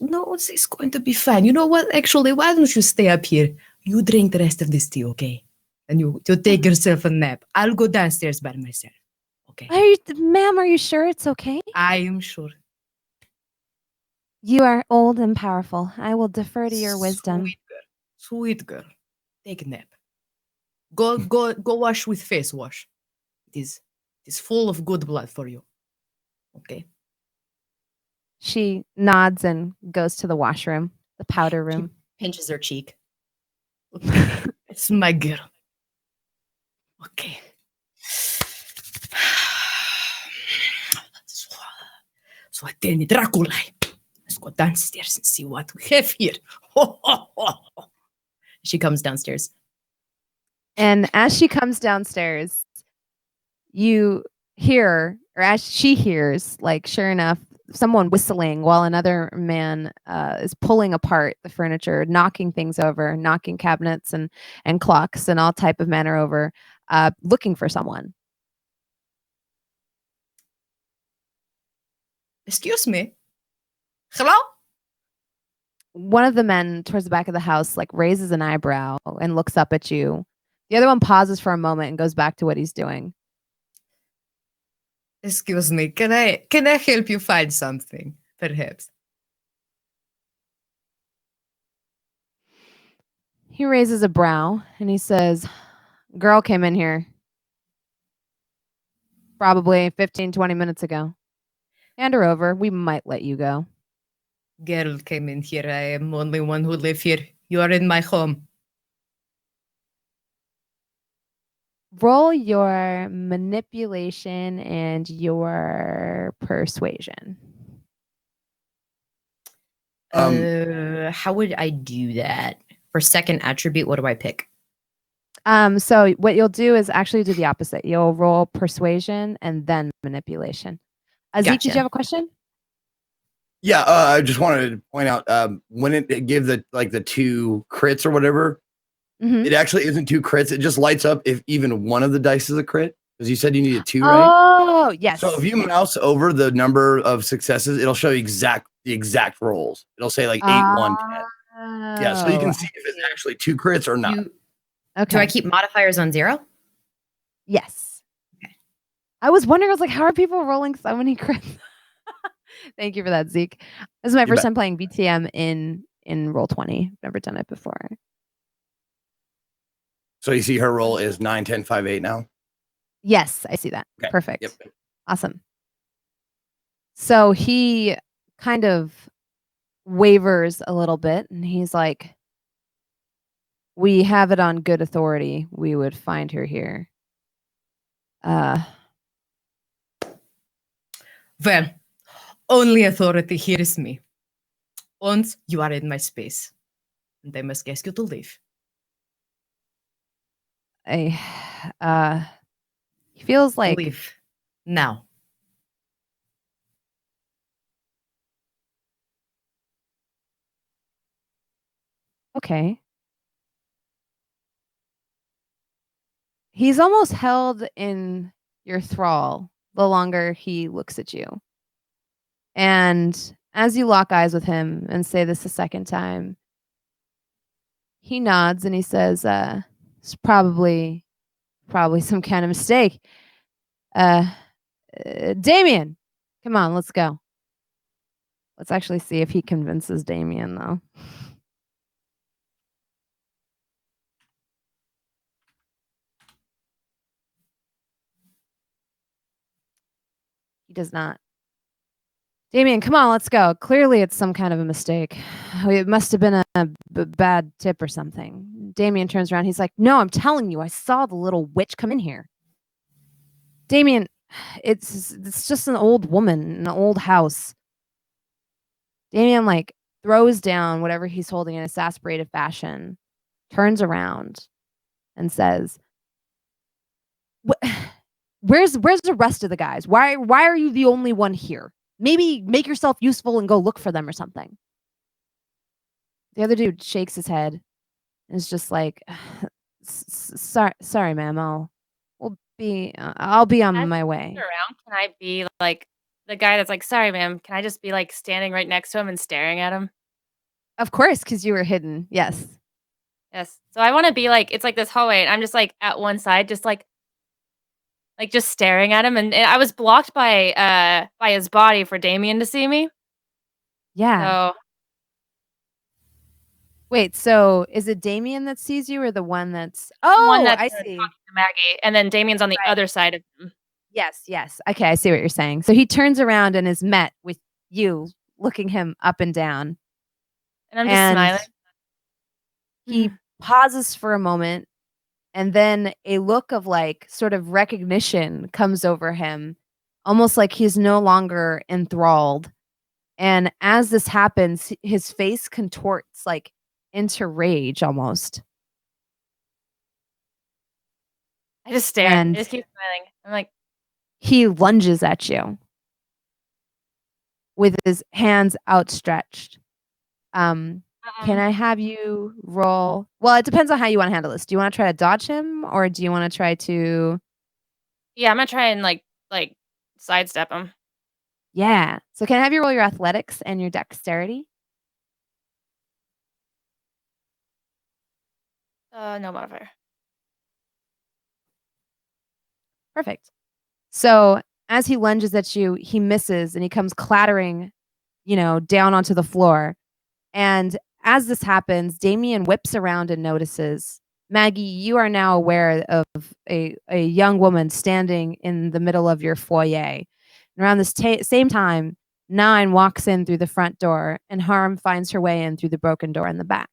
No, it's going to be fine. You know what? Actually, why don't you stay up here? You drink the rest of this tea, okay? And you take yourself a nap. I'll go downstairs by myself. Okay. Ma'am, are you sure it's okay? I am sure. You are old and powerful. I will defer to your wisdom. Sweet girl. Take a nap. Go wash with face wash. It is full of good blood for you. Okay. She nods and goes to the washroom, the powder room. She pinches her cheek. Okay. It's my girl. Okay. So I tell you, Dracula. Let's go downstairs and see what we have here. She comes downstairs. And as she comes downstairs, you hear, or as she hears, like sure enough, someone whistling while another man is pulling apart the furniture, knocking things over, knocking cabinets and clocks and all type of manner over, looking for someone. Excuse me. Hello? One of the men towards the back of the house like raises an eyebrow and looks up at you. The other one pauses for a moment and goes back to what he's doing. Excuse me. Can I help you find something? Perhaps. He raises a brow and he says, "Girl came in here probably 15, 20 minutes ago. Hand her over. We might let you go." Girl came in here. I am only one who live here. You are in my home. Roll your manipulation and your persuasion. How would I do that? For second attribute, what do I pick? So what you'll do is actually do the opposite. You'll roll persuasion and then manipulation. Zeke, Gotcha. did you have a question? Yeah, I just wanted to point out when it gives the two crits or whatever, it actually isn't two crits. It just lights up if even one of the dice is a crit. Because you said you needed two, right? Oh, yes. So if you mouse over the number of successes, it'll show you the exact rolls. It'll say like 8, 1, 10. Yeah, so you can see if it's actually two crits or not. Okay. Do I keep modifiers on 0? Yes. Okay. I was wondering, I was like, how are people rolling so many crits? Thank you for that, Zeke. This is my first time playing BTM in Roll20. Never done it before. So you see her roll is 9, 10, 5, 8 now? Yes, I see that. Okay. Perfect. Yep. Awesome. So he kind of wavers a little bit and he's like, "We have it on good authority. We would find her here." Well, only authority here is me. Once you are in my space, and I must ask you to leave. He feels like Leave now. okay. He's almost held in your thrall the longer he looks at you. And as you lock eyes with him and say this a second time, he nods and he says, "It's probably some kind of mistake. Damien, come on, let's go." Let's actually see if he convinces Damien, though. He does not. "Damien, come on, let's go. Clearly it's some kind of a mistake. It must have been a bad tip or something." Damien turns around. He's like, "No, I'm telling you, I saw the little witch come in here." "Damien, it's just an old woman in an old house." Damien like throws down whatever he's holding in exasperated fashion, turns around and says, Where's the rest of the guys? Why are you the only one here? Maybe make yourself useful and go look for them or something. The other dude shakes his head and is just like, sorry, ma'am. I'll be on my way. Around, can I be like the guy that's like, sorry, ma'am? Can I just be like standing right next to him and staring at him? Of course, because you were hidden. Yes. Yes. So I want to be like, it's like this hallway, and I'm just like at one side, just like just staring at him, and I was blocked by his body for Damien to see me. Yeah. So wait, so is it Damien that sees you or the one that's I see. Talking to Maggie, and then Damien's on the other side of him. Yes. Okay, I see what you're saying. So he turns around and is met with you looking him up and down. And I'm just smiling. He pauses for a moment, and then a look of like sort of recognition comes over him, almost like he's no longer enthralled. And as this happens, his face contorts like into rage almost. I just stare. I just keep smiling. I'm like, he lunges at you with his hands outstretched. Can I have you roll? Well, it depends on how you want to handle this. Do you want to try to dodge him, or do you want to try to? Yeah, I'm gonna try and like sidestep him. Yeah. So can I have you roll your athletics and your dexterity? No modifier. Perfect. So as he lunges at you, he misses and he comes clattering, down onto the floor. And as this happens, Damien whips around and notices. Maggie, you are now aware of a young woman standing in the middle of your foyer. And around this same time, 9 walks in through the front door, and Harm finds her way in through the broken door in the back.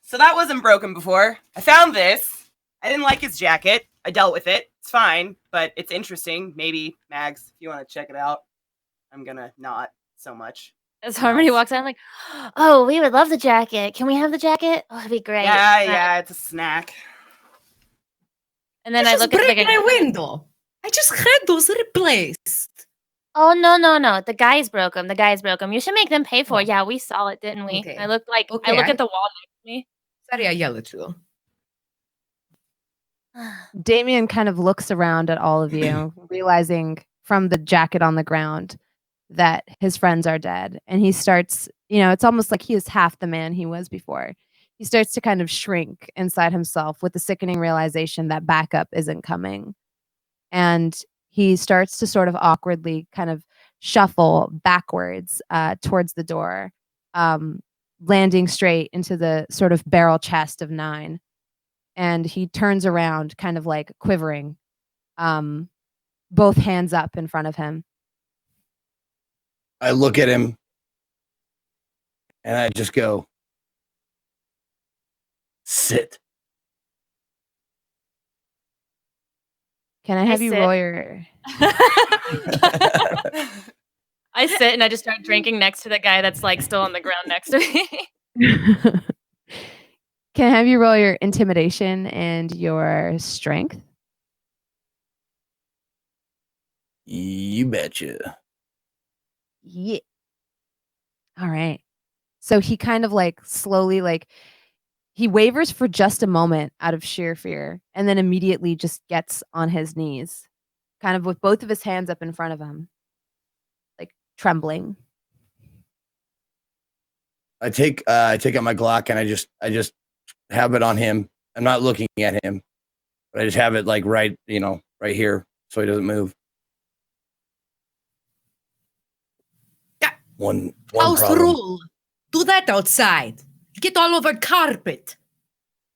So that wasn't broken before. I found this. I didn't like his jacket. I dealt with it. It's fine, but it's interesting. Maybe, Mags, if you want to check it out. I'm gonna not so much. As Harmony walks out, I'm like, oh, we would love the jacket. Can we have the jacket? Oh, it'd be great. Yeah, it's a snack. And then I look at my window. I just had those replaced. Oh, no. The guys broke them. You should make them pay for it. Yeah, we saw it, didn't we? Okay. I look at the wall next to me. Sorry, I yelled at you. Damien kind of looks around at all of you, realizing from the jacket on the ground that his friends are dead. And he starts, it's almost like he is half the man he was before. He starts to kind of shrink inside himself with the sickening realization that backup isn't coming. And he starts to sort of awkwardly kind of shuffle backwards towards the door, landing straight into the sort of barrel chest of 9. And he turns around kind of like quivering, both hands up in front of him. I look at him and I just go, sit. Can I have you roll your... I sit and I just start drinking next to the guy that's like still on the ground next to me. Can I have you roll your intimidation and your strength? You betcha. Yeah. All right. So he kind of like slowly he wavers for just a moment out of sheer fear and then immediately just gets on his knees, kind of with both of his hands up in front of him, like trembling. I take out my Glock and I just have it on him. I'm not looking at him, but I just have it like right here so he doesn't move. One house problem. Rule. Do that outside. Get all over carpet.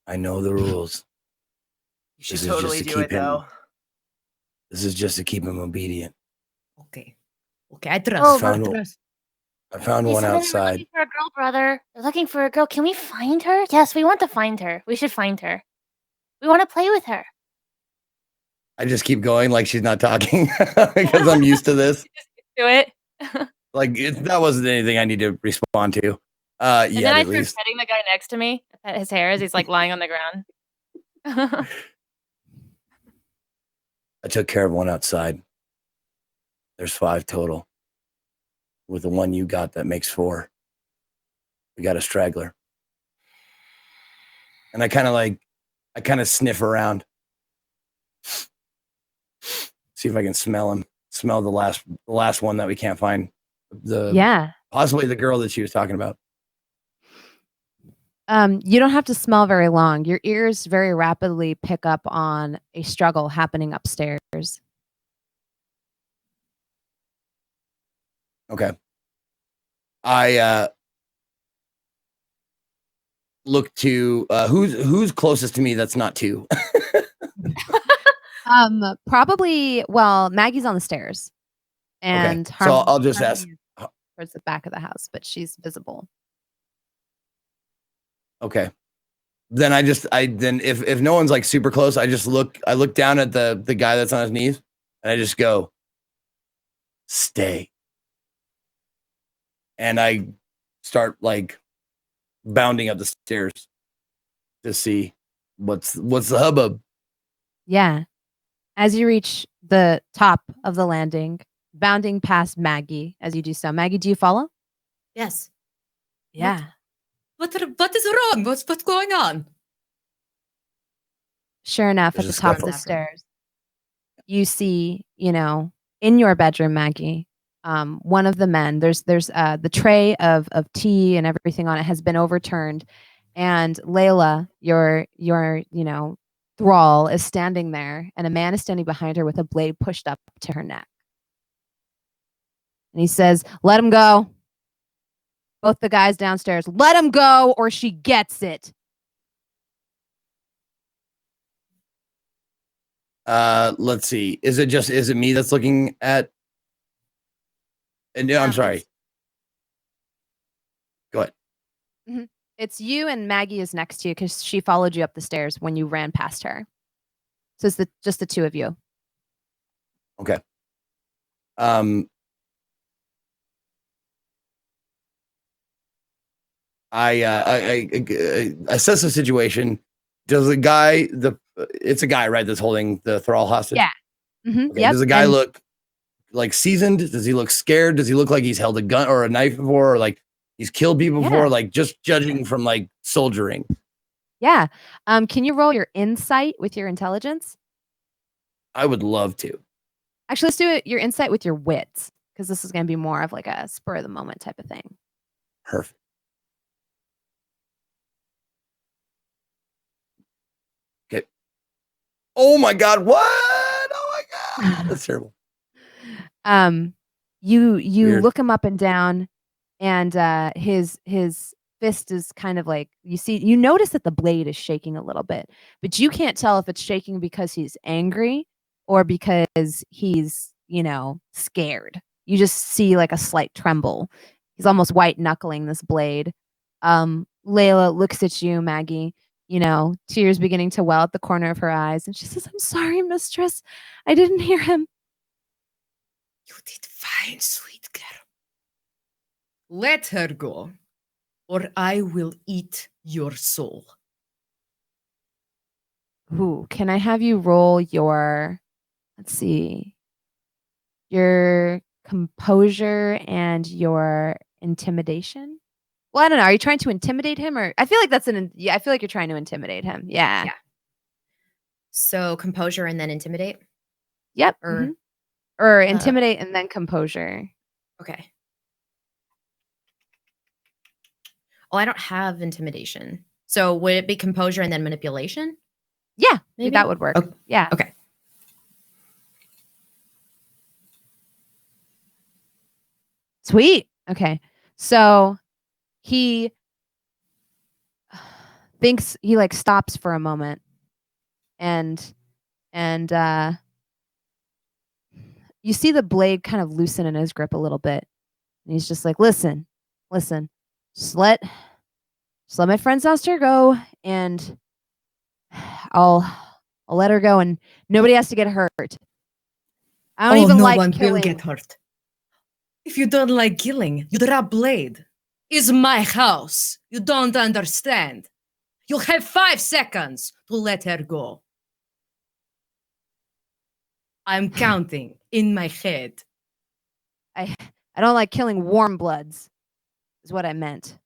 I know the rules. You should totally do it, though. This is just to keep him obedient. Okay, I trust. I found one outside. They're looking for a girl, brother. They're looking for a girl. Can we find her? Yes, we want to find her. We should find her. We want to play with her. I just keep going like she's not talking because I'm used to this. Do it. That wasn't anything I need to respond to. And then I start petting the guy next to me. I pet his hair as he's like lying on the ground. I took care of one outside. There's 5 total. With the one you got, that makes 4. We got a straggler. And I kind of sniff around. See if I can smell him. Smell the last one that we can't find. Possibly the girl that she was talking about. You don't have to smell very long. Your ears very rapidly pick up on a struggle happening upstairs. Okay. I look to who's closest to me that's not 2. Probably, well, Maggie's on the stairs. And okay. So I'll just ask towards the back of the house, but she's visible. Okay. Then if no one's like super close, I look down at the guy that's on his knees and I just go, stay. And I start like bounding up the stairs to see what's the hubbub. Yeah. As you reach the top of the landing, bounding past Maggie as you do so. Maggie, do you follow? Yes. Yeah. What is wrong? What's going on? Sure enough, There's at the a top of scuttle. the stairs, you see, in your bedroom, Maggie, one of the men, there's the tray of tea and everything on it has been overturned. And Layla, your thrall, is standing there, and a man is standing behind her with a blade pushed up to her neck. And he says, let him go. Both the guys downstairs, let him go or she gets it. Let's see. Is it me that's looking at? And I'm sorry. Go ahead. Mm-hmm. It's you, and Maggie is next to you because she followed you up the stairs when you ran past her. So it's just the 2 of you. Okay. I assess the situation. Does it's a guy, right, that's holding the thrall hostage? Yeah. Mm-hmm. Okay. Yep. Does the guy look like seasoned? Does he look scared? Does he look like he's held a gun or a knife before, or like he's killed people before? Like just judging from like soldiering. Yeah. Can you roll your insight with your intelligence? I would love to. Actually, let's do your insight with your wits, because this is going to be more of like a spur of the moment type of thing. Perfect. Okay. Oh my God! What? Oh my God! That's terrible. You Weird. look him up and down, and his fist is kind of like, you notice that the blade is shaking a little bit, but you can't tell if it's shaking because he's angry or because he's, scared. You just see like a slight tremble. He's almost white knuckling this blade. Layla looks at you, Maggie, tears beginning to well at the corner of her eyes, and she says, I'm sorry, mistress. I didn't hear him. You did fine, sweet girl. Let her go, or I will eat your soul. Ooh, can I have you roll your, let's see, your composure and your intimidation? Well, I don't know. Are you trying to intimidate him, or I feel like I feel like you're trying to intimidate him. Yeah. Yeah. So composure and then intimidate? Yep. Or Or intimidate and then composure. Okay. Oh, I don't have intimidation. So would it be composure and then manipulation? Yeah, maybe that would work. Okay. Yeah. Okay. Sweet. Okay. So he thinks, he like stops for a moment and you see the blade kind of loosen in his grip a little bit. And he's just like, listen, just let my friends downstairs go, and I'll let her go, and nobody has to get hurt. I don't even no like one killing. will get hurt. If you don't like killing, you drop blade. It's my house. You don't understand. You have 5 seconds to let her go. I'm counting in my head. I don't like killing warm bloods, is what I meant.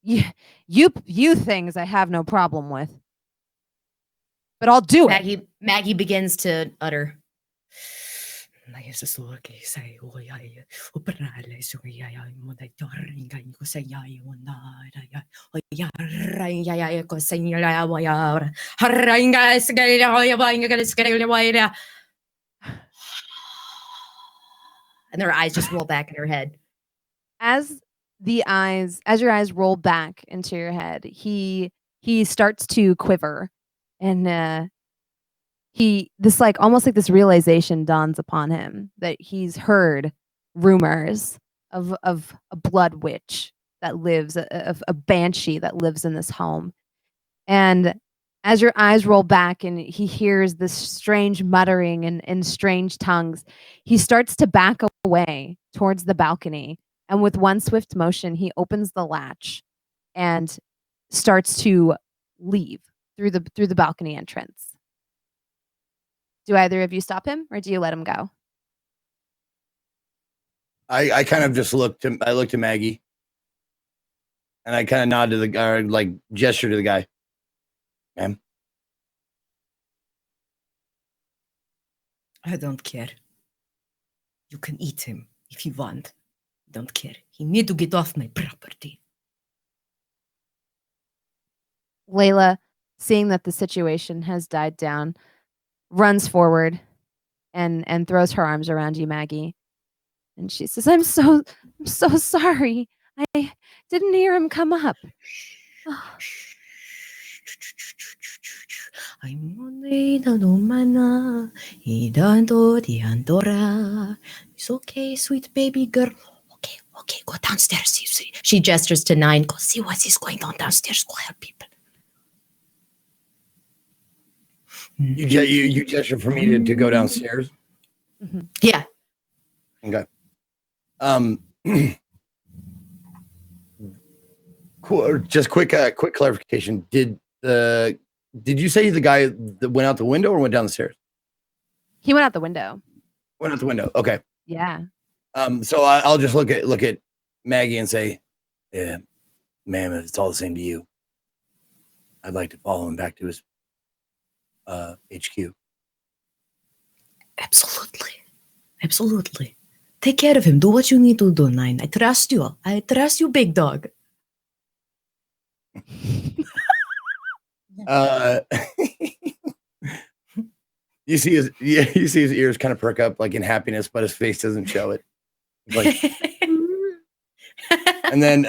You things I have no problem with. But I'll do it. Maggie begins to utter. And her eyes just roll back in her head. As your eyes roll back into your head, he starts to quiver, and almost like this realization dawns upon him that he's heard rumors of a blood witch that lives, a banshee that lives in this home. And as your eyes roll back and he hears this strange muttering in strange tongues, he starts to back away towards the balcony. And with one swift motion, he opens the latch and starts to leave through the balcony entrance. Do either of you stop him, or do you let him go? I kind of just looked to Maggie, and I kind of nodded to the guy, like gesture to the guy. Ma'am. I don't care. You can eat him if you want. Don't care. He need to get off my property. Layla, seeing that the situation has died down, runs forward and throws her arms around you, Maggie. And she says, I'm so sorry. I didn't hear him come up. Oh. It's okay, sweet baby girl. Okay, go downstairs. She gestures to 9. Go see what is going on downstairs. Go help people. You gesture for me to go downstairs? Mm-hmm. Yeah. Okay. Cool. Just quick clarification. Did you say the guy that went out the window or went down the stairs? He went out the window. Went out the window. Okay. Yeah. So I'll just look at Maggie and say, yeah, ma'am, if it's all the same to you, I'd like to follow him back to his HQ. Absolutely. Take care of him. Do what you need to do, 9. I trust you, big dog. You see his ears kind of perk up like in happiness, but his face doesn't show it. Like, and then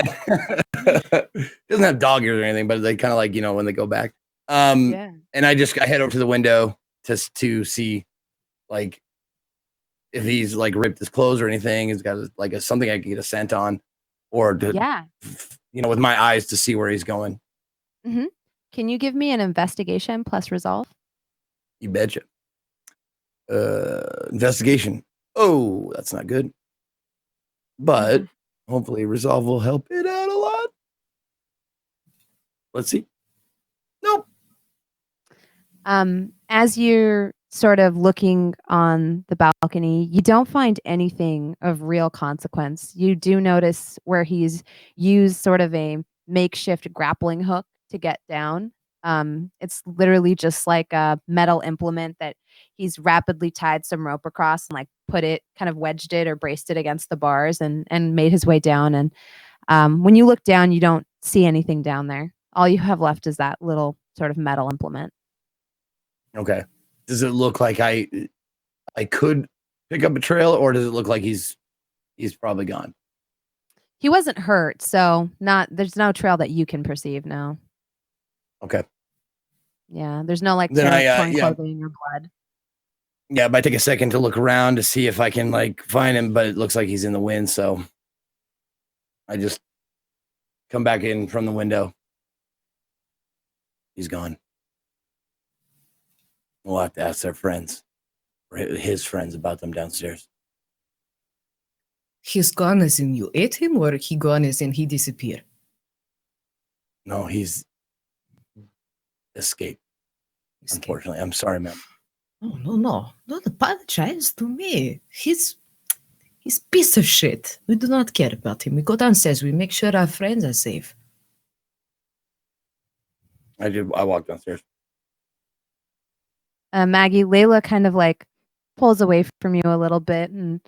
doesn't have dog ears or anything, but they kind of like, when they go back. Yeah. And I head over to the window to see like if he's like ripped his clothes or anything. He's got like something I can get a scent on, or with my eyes to see where he's going. Mm-hmm. Can you give me an investigation plus resolve? You betcha. Investigation. Oh, that's not good. But hopefully resolve will help it out a lot. Let's see. Nope. As you're sort of looking on the balcony, you don't find anything of real consequence. You do notice where he's used sort of a makeshift grappling hook to get down. It's literally just like a metal implement that he's rapidly tied some rope across and like put it, kind of wedged it or braced it against the bars and made his way down. And when you look down, you don't see anything down there. All you have left is that little sort of metal implement. Okay. Does it look like I could pick up a trail, or does it look like he's probably gone? He wasn't hurt, so there's no trail that you can perceive now. Okay. Yeah, there's no like torn clothing or blood. Yeah, but I take a second to look around to see if I can like find him, but it looks like he's in the wind, so I just come back in from the window. He's gone. We'll have to ask their friends, or his friends, about them downstairs. He's gone as in you ate him, or he gone as in he disappeared? No, he's escape. Unfortunately, I'm sorry, ma'am. No. Don't apologize to me. He's piece of shit. We do not care about him. We go downstairs. We make sure our friends are safe. I walked downstairs. Maggie, Layla kind of like pulls away from you a little bit, and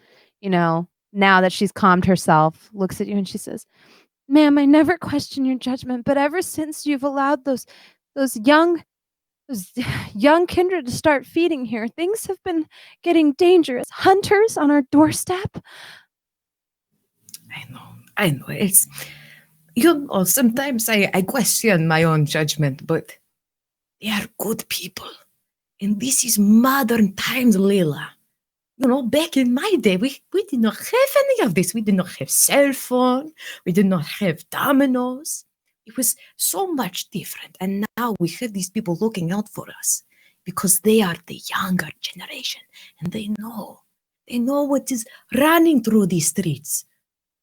now that she's calmed herself, looks at you and she says, "Ma'am, I never question your judgment, but ever since you've allowed those young kindred to start feeding here, things have been getting dangerous. Hunters on our doorstep." I know. It's, sometimes I question my own judgment, but they are good people. And this is modern times, Layla. Back in my day, we did not have any of this. We did not have cell phone. We did not have dominoes. It was so much different. And now we have these people looking out for us because they are the younger generation. And they know what is running through these streets.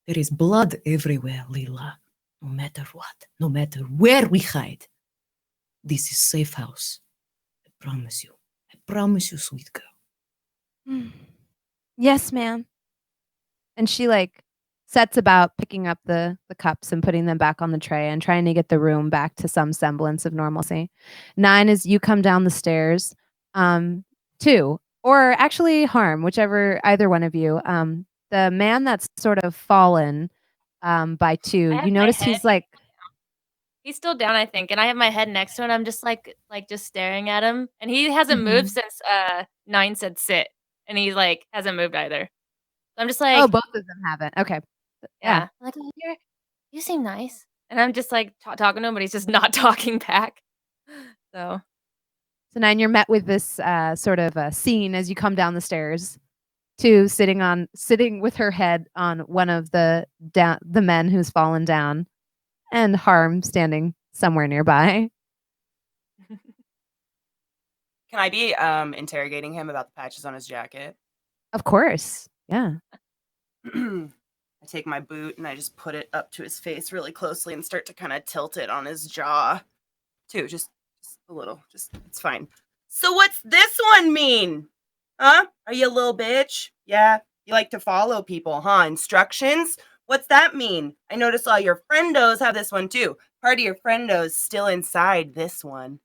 There is blood everywhere, Layla. No matter what, no matter where we hide. This is safe house. I promise you. I promise you, sweet girl. Yes, ma'am. And she sets about picking up the cups and putting them back on the tray and trying to get the room back to some semblance of normalcy. 9 is you come down the stairs. 2, or actually Harm, either one of you. The man that's sort of fallen by 2, you notice he's still down, I think, and I have my head next to him. I'm just just staring at him, and he hasn't moved since 9 said sit, and he hasn't moved either. So I'm just like, oh, both of them haven't. Okay, yeah. Like, oh, you seem nice, and I'm just talking to him, but he's just not talking back. So 9, you're met with this sort of scene as you come down the stairs. 2 sitting with her head on one of the men who's fallen down, and Harm standing somewhere nearby. Can I be interrogating him about the patches on his jacket? Of course. Yeah. I take my boot and I just put it up to his face really closely and start to kind of tilt it on his jaw. Too, just a little. It's fine. So what's this one mean? Huh? Are you a little bitch? Yeah? You like to follow people, huh? Instructions? What's that mean? I notice all your friendos have this one too. Part of your friendos still inside this one.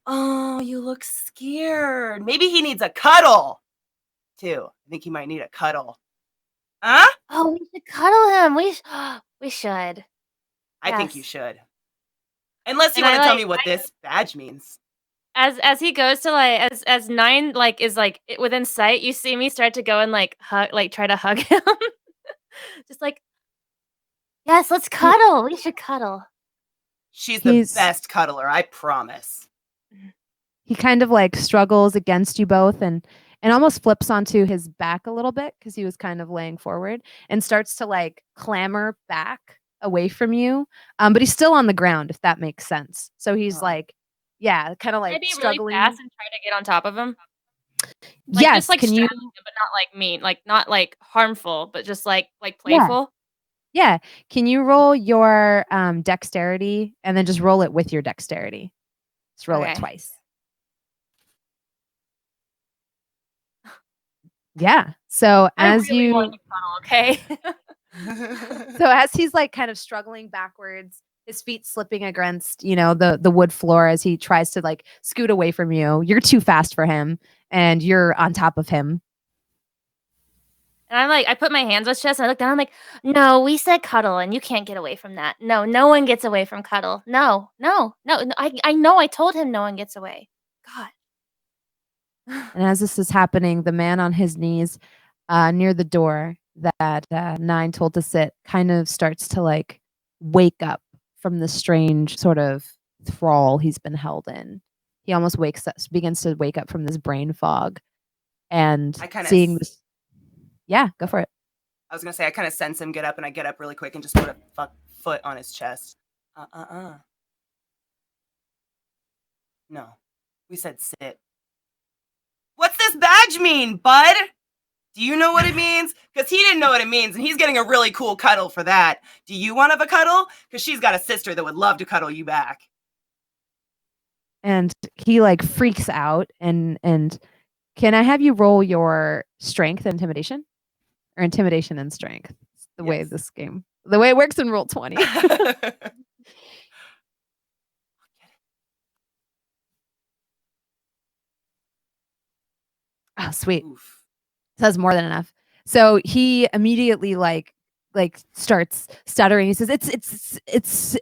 Oh, you look scared. Maybe he needs a cuddle. Too. I think he might need a cuddle. Huh? Oh, we should cuddle him. We should. I think you should. Unless you want to tell me what this badge means. As he goes to as 9 is within sight, you see me start to go and try to hug him. Just yes, let's cuddle. We should cuddle. She's the best cuddler, I promise. He kind of struggles against you both and almost flips onto his back a little bit because he was kind of laying forward and starts to clamber back away from you. But he's still on the ground, if that makes sense. So he's yeah, kind of maybe struggling. Really fast and try to get on top of him. Yes, just can you? Him, but not mean, not harmful, but just playful. Yeah. Can you roll your dexterity and then just roll it with your dexterity? Just roll it twice. Yeah. So as really want to cuddle, okay. So as he's kind of struggling backwards, his feet slipping against, the wood floor as he tries to scoot away from you. You're too fast for him and you're on top of him. And I'm I put my hands on his chest and I look down. I'm like, no, we said cuddle and you can't get away from that. No one gets away from cuddle. No. I know I told him no one gets away. God. And as this is happening, the man on his knees near the door that 9 told to sit kind of starts to wake up from the strange sort of thrall he's been held in. He almost begins to wake up from this brain fog and seeing this. Yeah, go for it. I was going to say, I kind of sense him get up and I get up really quick and just put a foot on his chest. No, we said sit. What's this badge mean, bud? Do you know what it means? Because he didn't know what it means, and he's getting a really cool cuddle for that. Do you want to have a cuddle? Because she's got a sister that would love to cuddle you back. and he like freaks out. And can I have you roll your strength and intimidation, or intimidation and strength? It's the way this game, the way it works in Roll20. Oh, sweet. Oof. So that's more than enough. So he immediately like starts stuttering. He says, "It's the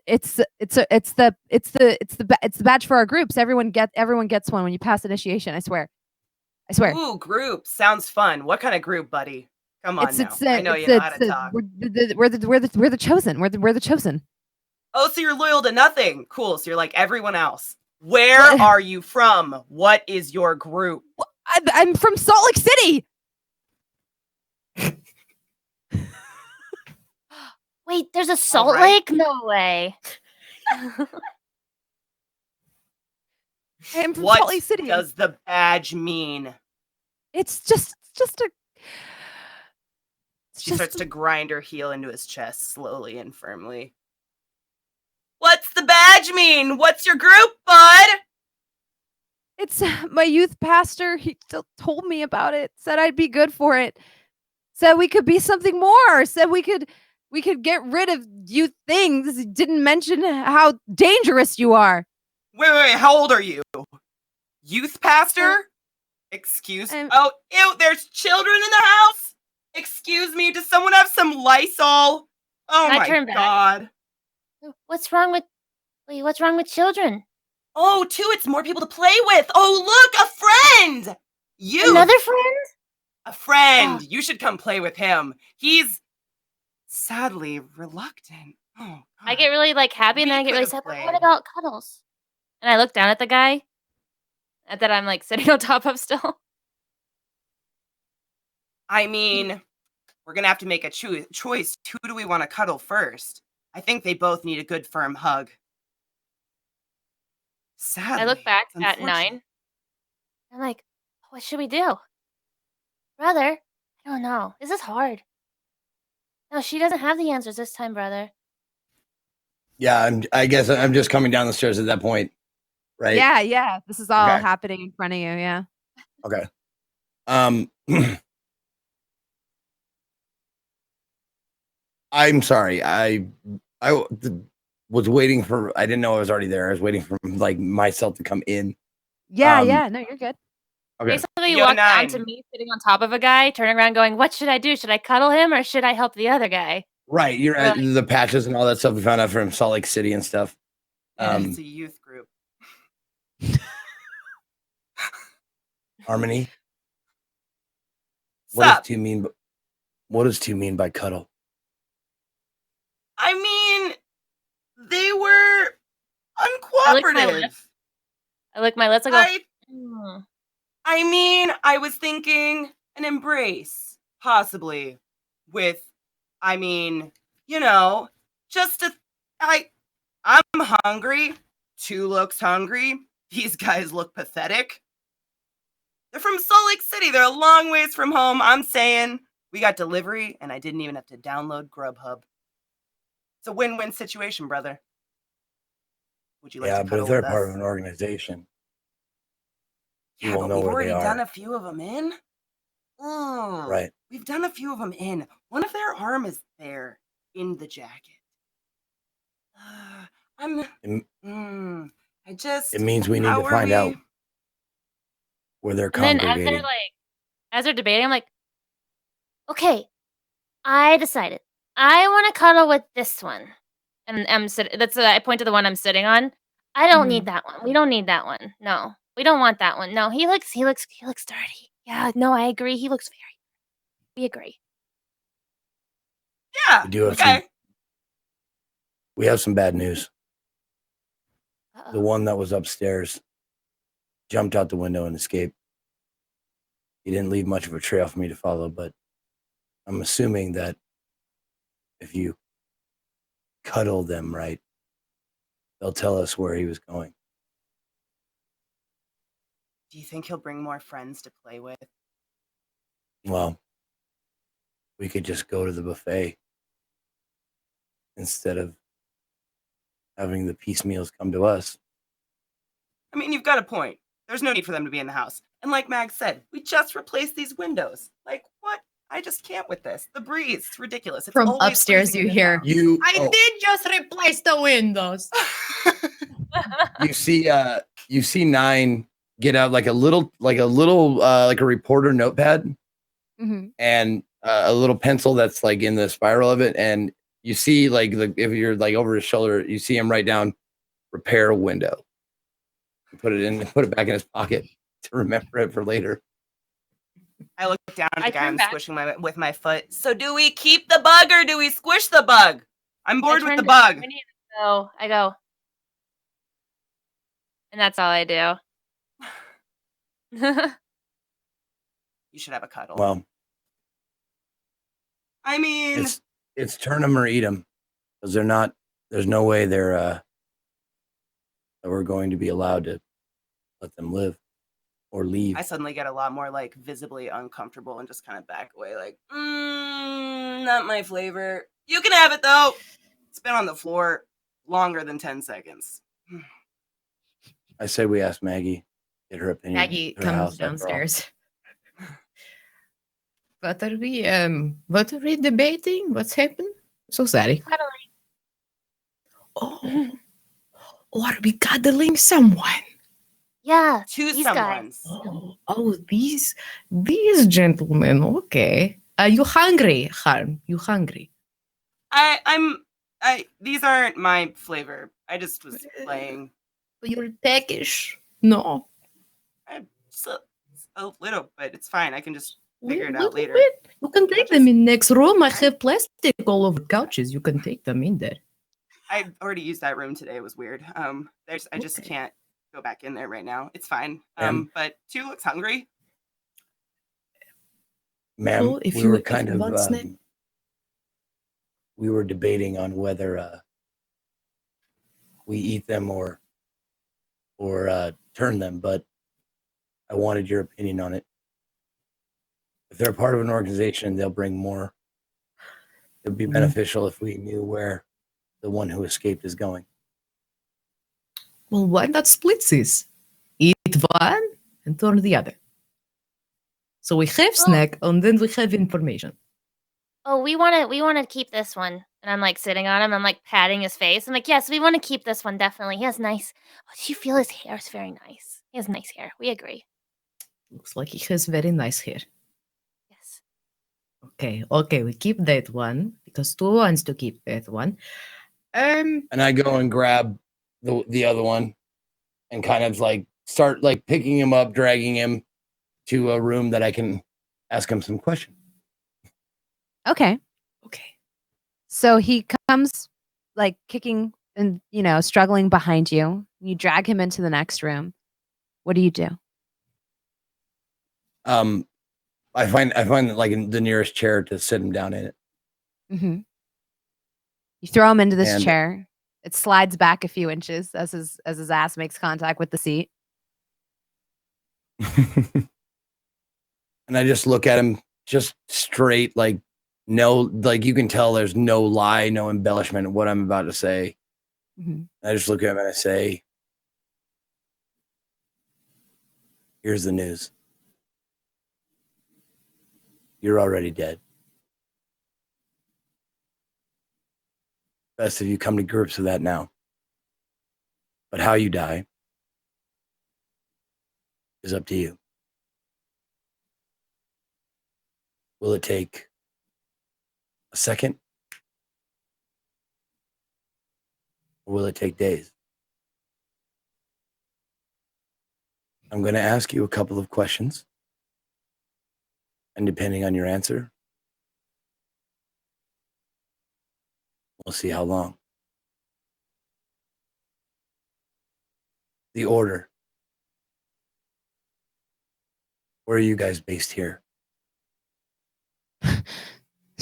badge for our groups. Everyone gets one when you pass initiation. I swear." Ooh, group sounds fun. What kind of group, buddy? Come on now. I know you know how to talk. We're the chosen. We're the chosen. Oh, so you're loyal to nothing. Cool. So you're like everyone else. Where are you from? What is your group? I'm from Salt Lake City. Wait, there's a Salt Lake? No way. I'm from Salt Lake City. What does the badge mean? It's just a... She starts to grind her heel into his chest slowly and firmly. What's the badge mean? What's your group, bud? It's my youth pastor. He told me about it. Said I'd be good for it. Said we could be something more. Said we could get rid of you things. Didn't mention how dangerous you are. Wait. How old are you? Youth pastor? Excuse me. Oh, ew, there's children in the house? Excuse me. Does someone have some Lysol? Oh my God. What's wrong with children? Oh, too, it's more people to play with. Oh, look, a friend. Another friend? A friend. You should come play with him. He's sadly reluctant. Oh, God. I get really like happy and then I get really sad. What about cuddles? And I look down at the guy that I'm like sitting on top of still. I mean, we're going to have to make a choice. Who do we want to cuddle first? I think they both need a good firm hug. Sadly, I look back at 9. I'm like, what should we do? Brother, I don't know. This is hard. No, she doesn't have the answers this time, brother. Yeah, I guess I'm just coming down the stairs at that point, right? Yeah. This is all happening in front of you, yeah. Okay. I'm sorry. I was waiting for. I didn't know I was already there. I was waiting for like myself to come in. Yeah. No, you're good. Okay. Basically, you walk down to me sitting on top of a guy, turning around, going, "What should I do? Should I cuddle him or should I help the other guy?" Right. You're at the patches and all that stuff we found out from Salt Lake City and stuff. It's a youth group. Harmony. What does 2 mean? What does 2 mean by cuddle? I mean, they were uncooperative. I lick my lips. I go. I mean, I was thinking an embrace, possibly, with, I mean, you know, just I'm hungry. 2 looks hungry. These guys look pathetic. They're from Salt Lake City. They're a long ways from home. I'm saying we got delivery, and I didn't even have to download Grubhub. It's a win-win situation, brother. Would you like to but if they're part of an organization, you won't know where they are. We've already done a few of them in. Right. We've done a few of them in. One of their arm is there in the jacket. It means we need to find out where they're congregating. And then as they're debating, I'm like, okay, I decided. I want to cuddle with this one. And I'm sitting. I point to the one I'm sitting on. I don't need that one. We don't need that one. No, we don't want that one. No, he looks dirty. Yeah, no, I agree. He looks very. We agree. Yeah. We have some bad news. Uh-oh. The one that was upstairs jumped out the window and escaped. He didn't leave much of a trail for me to follow, but I'm assuming that if you cuddle them right, they'll tell us where he was going. Do you think he'll bring more friends to play with? Well, we could just go to the buffet instead of having the piecemeals come to us. I mean, you've got a point. There's no need for them to be in the house. And like Mag said, we just replaced these windows. Like, what? I just can't with this. The breeze, it's ridiculous. It's From always upstairs, freezing you in this hear, house. I did just replace the windows. You see Nine get out like a reporter notepad and a little pencil that's like in the spiral of it, and you see like if you're like over his shoulder, you see him write down repair a window. Put it back in his pocket to remember it for later. I look down at the guy I'm squishing with my foot. So do we keep the bug or do we squish the bug? I'm bored with the bug. So I go. And that's all I do. You should have a cuddle. Well, I mean, it's turn them or eat them, because there's no way that we're going to be allowed to let them live or leave. I suddenly get a lot more like visibly uncomfortable and just kind of back away like, not my flavor. You can have it though. It's been on the floor longer than 10 seconds. I say we ask Maggie, get her opinion. Maggie comes downstairs. What are we debating? What's happened? So sorry. Oh, are we cuddling someone? Yeah, choose these someones. These gentlemen. Okay. Are you hungry, Harm? You hungry? These aren't my flavor. I just was playing. You're peckish. No. Just a little, but it's fine. I can just figure it out later. You can take them in next room. I have plastic all over couches. You can take them in there. I already used that room today. It was weird. I just can't go back in there right now. It's fine. But 2 looks hungry. Ma'am, we were debating on whether we eat them or turn them, but I wanted your opinion on it. If they're part of an organization, they'll bring more. It would be beneficial if we knew where the one who escaped is going. Well, why not split this? Eat one and turn the other. So we have snack and then we have information. Oh, we want to keep this one. And I'm like sitting on him. I'm like patting his face. I'm like, yes, we want to keep this one. Definitely. He has nice. Oh, do you feel his hair is very nice? He has nice hair. We agree. Looks like he has very nice hair. Yes. Okay. We keep that one because 2 wants to keep that one. And I go and grab the other one and kind of like start like picking him up, dragging him to a room that I can ask him some questions. Okay. So he comes like kicking and, struggling behind you. You drag him into the next room. What do you do? I find like the nearest chair to sit him down in it. Mm-hmm. You throw him into this chair. It slides back a few inches as his ass makes contact with the seat. And I just look at him just straight, like you can tell there's no lie, no embellishment in what I'm about to say. Mm-hmm. I just look at him and I say, here's the news. You're already dead. Best if you come to grips with that now. But how you die is up to you. Will it take a second? Or will it take days? I'm going to ask you a couple of questions. And depending on your answer, we'll see how long. The order. Where are you guys based here? So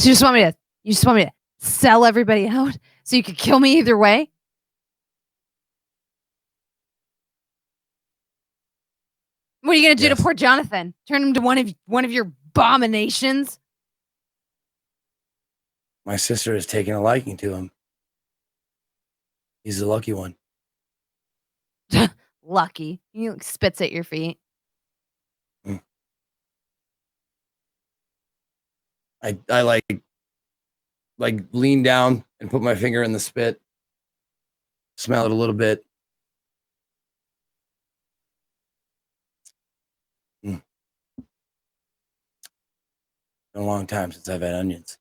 you just want me to sell everybody out so you could kill me either way? What are you gonna do to poor Jonathan? Turn him to one of your abominations? My sister has taken a liking to him. He's the lucky one. lucky. He spits at your feet. I like lean down and put my finger in the spit, smell it a little bit. Been a long time since I've had onions.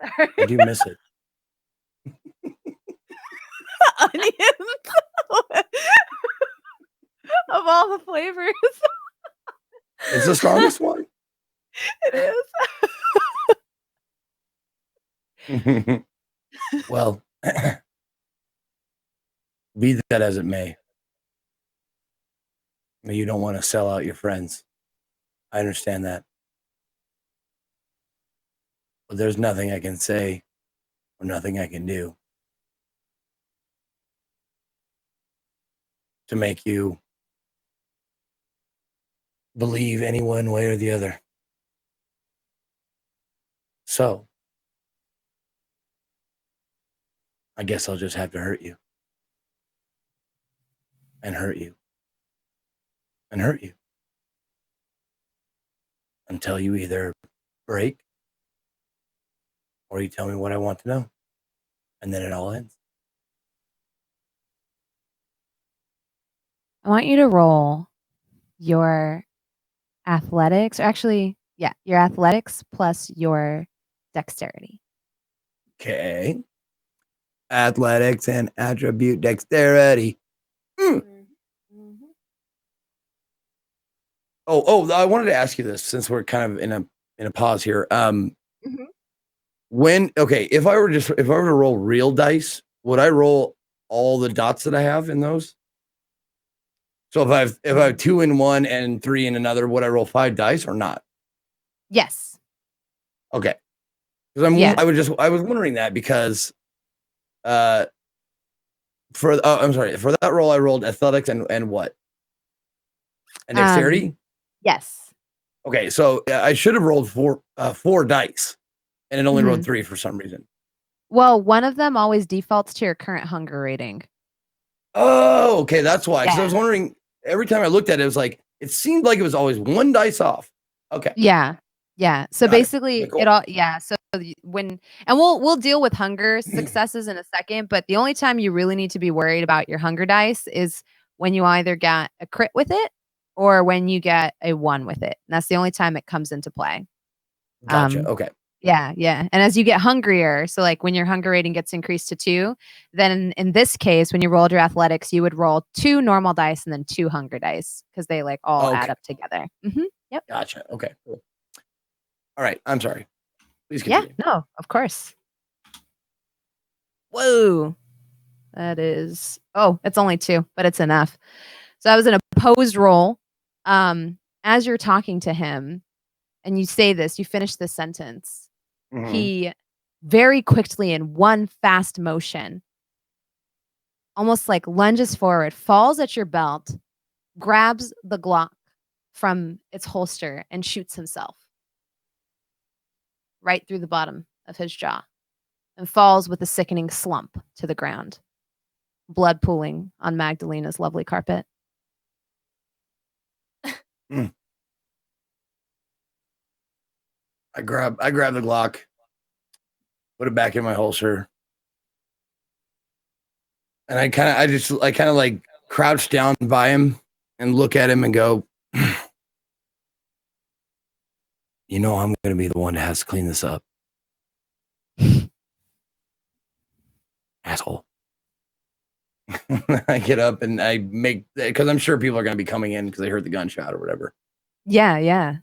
I do miss it. Onions of all the flavors. It's the strongest one. It is. Well, be that as it may, you don't want to sell out your friends. I understand that. But there's nothing I can say or nothing I can do to make you believe any one way or the other. So, I guess I'll just have to hurt you. And hurt you. And hurt you. Until you either break or you tell me what I want to know. And then it all ends. I want you to roll your athletics, or actually, your athletics plus your dexterity. Okay. Athletics and attribute dexterity. Oh, I wanted to ask you this since we're kind of in a pause here. If I were to roll real dice, would I roll all the dots that I have in those? So if I have 2 in one and 3 in another, would I roll 5 dice or not? Yes. Okay. Because I was wondering that because for that roll I rolled athletics and what? And dexterity? Yes. Okay, so I should have rolled 4 dice and it only rolled 3 for some reason. Well, one of them always defaults to your current hunger rating. Oh, okay, that's why. Because I was wondering, every time I looked at it, it was like, it seemed like it was always 1 dice off. Okay. Yeah. So basically Okay, cool. it all, so we'll deal with hunger successes in a second, but the only time you really need to be worried about your hunger dice is when you either get a crit with it or when you get a 1 with it. And that's the only time it comes into play. Gotcha. Okay. Yeah. And as you get hungrier, so like when your hunger rating gets increased to 2, then in this case, when you rolled your athletics, you would roll 2 normal dice and then 2 hunger dice because they like all add up together. Yep. Gotcha. Okay. Cool. All right. I'm sorry. Please continue. Yeah. No, of course. Whoa. That is. Oh, it's only 2, but it's enough. So that was an opposed roll. As you're talking to him, and you say this, you finish this sentence. He very quickly, in one fast motion, almost like lunges forward, falls at your belt, grabs the Glock from its holster, and shoots himself right through the bottom of his jaw and falls with a sickening slump to the ground, blood pooling on Magdalena's lovely carpet. I grab the Glock, put it back in my holster, and I kind of like crouch down by him and look at him and go, you know, I'm going to be the one that has to clean this up. Asshole. I get up and I make, because I'm sure people are going to be coming in because they heard the gunshot or whatever. Yeah.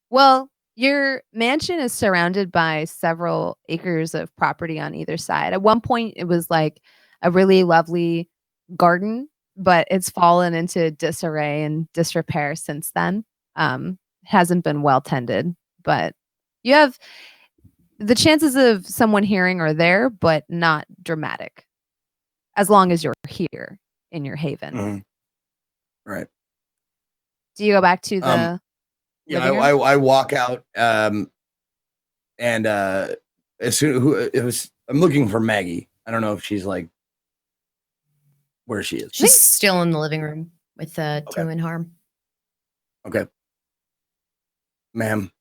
Well, your mansion is surrounded by several acres of property on either side. At one point, it was like a really lovely garden, but it's fallen into disarray and disrepair since then. Hasn't been well tended, but you have the chances of someone hearing are there, but not dramatic, as long as you're here in your haven. Right. Do you go back to the I walk out and as soon I'm looking for Maggie. I don't know if she's like where she is. She's still in the living room with Two in harm. Okay. Ma'am.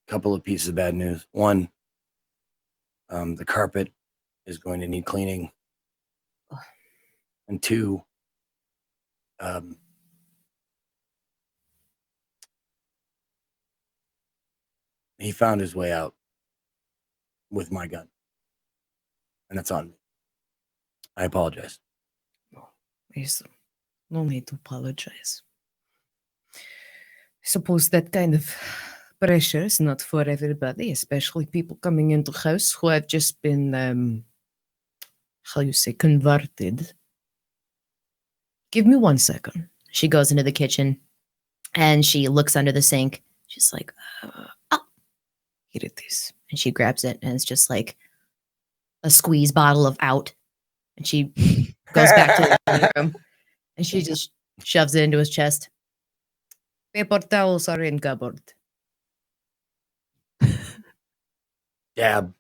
Couple of pieces of bad news. One, the carpet is going to need cleaning. And two, he found his way out with my gun. And that's on me. I apologize. There's no need to apologize. I suppose that kind of pressure is not for everybody, especially people coming into the house who have just been, converted. Give me 1 second. She goes into the kitchen and she looks under the sink. She's like, oh, Here it is. and she grabs it and it's just like a squeeze bottle of out. And she goes back to the living room and she just shoves it into his chest. Paper towels are in cupboard. Dab.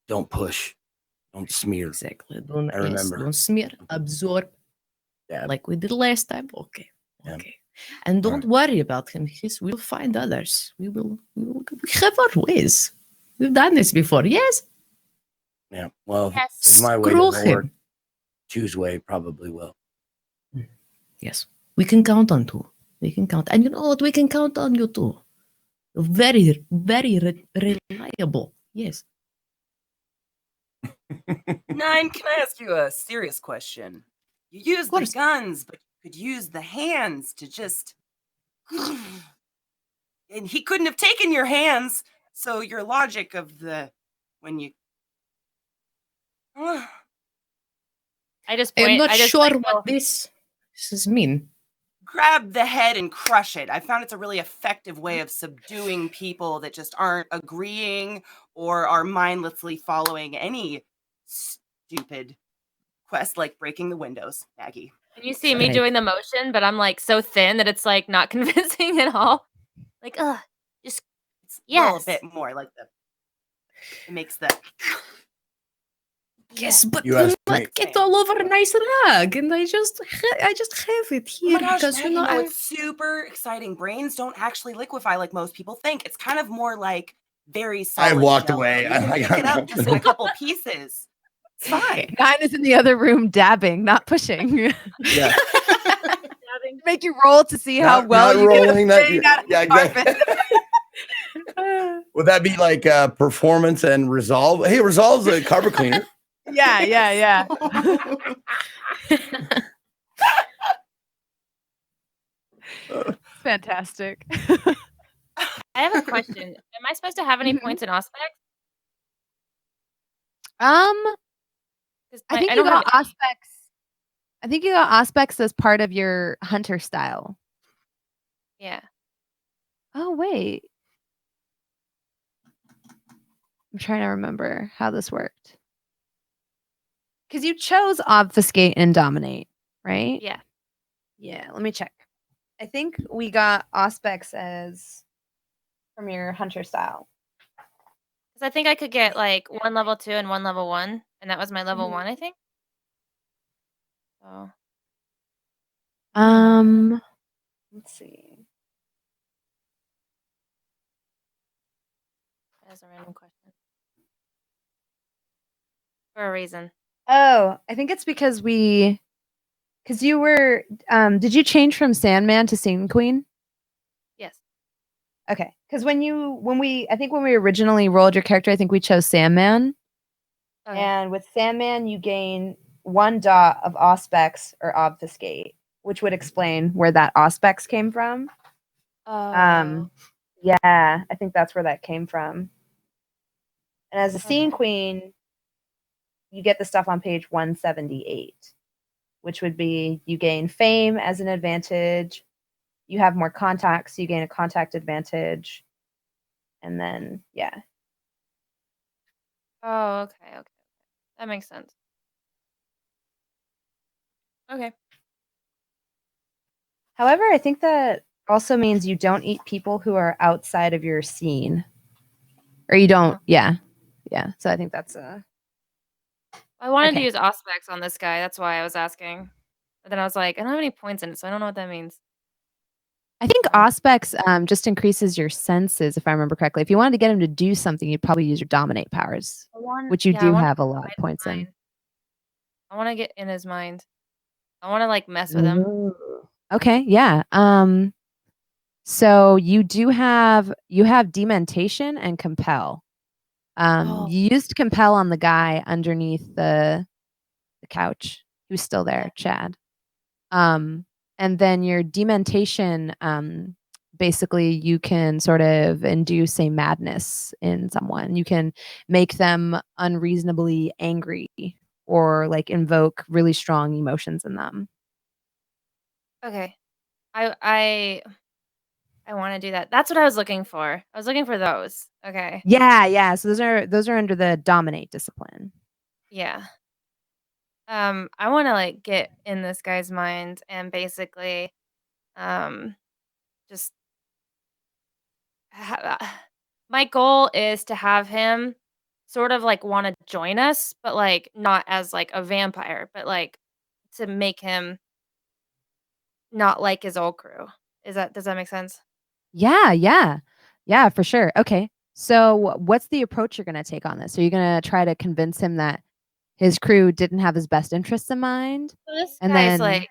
Don't push. Don't smear. Exactly. Don't, I remember. Don't smear. Absorb. Dab. Like we did last time. Okay. Yeah. Okay. And don't worry about him. We'll find others. We have our ways. We've done this before. Yes. Yeah. Well, Yes. if my way Screw doesn't work, him. Choose way probably will. Yes. We can count on two. We can count. And you know what? We can count on you too. You're very, very reliable. Yes. Nine, can I ask you a serious question? You use the guns, but you could use the hands to just... And he couldn't have taken your hands, so your logic of the... When you... I just I'm point. not I just sure like, what this is mean. grab the head and crush it. I found it's a really effective way of subduing people that just aren't agreeing or are mindlessly following any stupid quest like breaking the windows, Maggie. And you see me doing the motion, but I'm like so thin that it's like not convincing at all. Like, just It's a yes. little bit more like it makes the... Yes, but You you asked not me. get all over a nice rug, and I just have it Oh here my gosh, because Maggie, you know no, it's super exciting. Brains don't actually liquefy like most people think. It's kind of more like very solid. walked Jello. away. You can pick it up just in a couple pieces. it's fine. Nine is in the other room dabbing, not pushing. Yeah. Make you roll to see how well you rolling get that. out of the Exactly. Would that be like performance and resolve? Hey, resolve's a carpet cleaner. Yeah. Fantastic. I have a question. Am I supposed to have any points in Auspex? I think you got Auspex. I think you got Auspex as part of your hunter style. Yeah. Oh wait. I'm trying to remember how this worked. Because you chose obfuscate and dominate, right? Yeah. Yeah, let me check. I think we got Auspex as from your hunter style. Because I think I could get like 1 level 2 and 1 level 1, and that was my level 1, I think. So. Let's see. That's a random question. For a reason. Oh, I think it's because you were, did you change from Sandman to Scene Queen? Yes. Okay. Because when we originally rolled your character, I think we chose Sandman. Okay. And with Sandman, you gain 1 dot of Auspex or Obfuscate, which would explain where that Auspex came from. Yeah, I think that's where that came from. And as a Scene Queen, you get the stuff on page 178, which would be you gain fame as an advantage. You have more contacts, so you gain a contact advantage. And then, yeah. Oh, okay. That makes sense. Okay. However, I think that also means you don't eat people who are outside of your scene. Or you don't, yeah. Yeah. So I think that's I wanted to Okay. use Auspex on this guy. That's why I was asking. But then I was like, I don't have any points in it, so I don't know what that means. I think Auspex just increases your senses, if I remember correctly. If you wanted to get him to do something, you'd probably use your dominate powers, which you do have a lot of points in. I want to get in his mind. I want to like mess with him. Ooh. Okay, yeah. So you have dementation and compel. You used compel on the guy underneath the couch. He was still there, Chad. And then your dementation, basically you can sort of induce a madness in someone. You can make them unreasonably angry or like invoke really strong emotions in them. Okay. I want to do that. That's what I was looking for. I was looking for those. Okay. Yeah. So those are under the dominate discipline. Yeah. I want to like get in this guy's mind and basically just my goal is to have him sort of like want to join us, but like not as like a vampire, but like to make him not like his old crew. Does that make sense? Yeah, for sure. Okay. So what's the approach you're going to take on this? Are you going to try to convince him that his crew didn't have his best interests in mind? So this and guy's then like,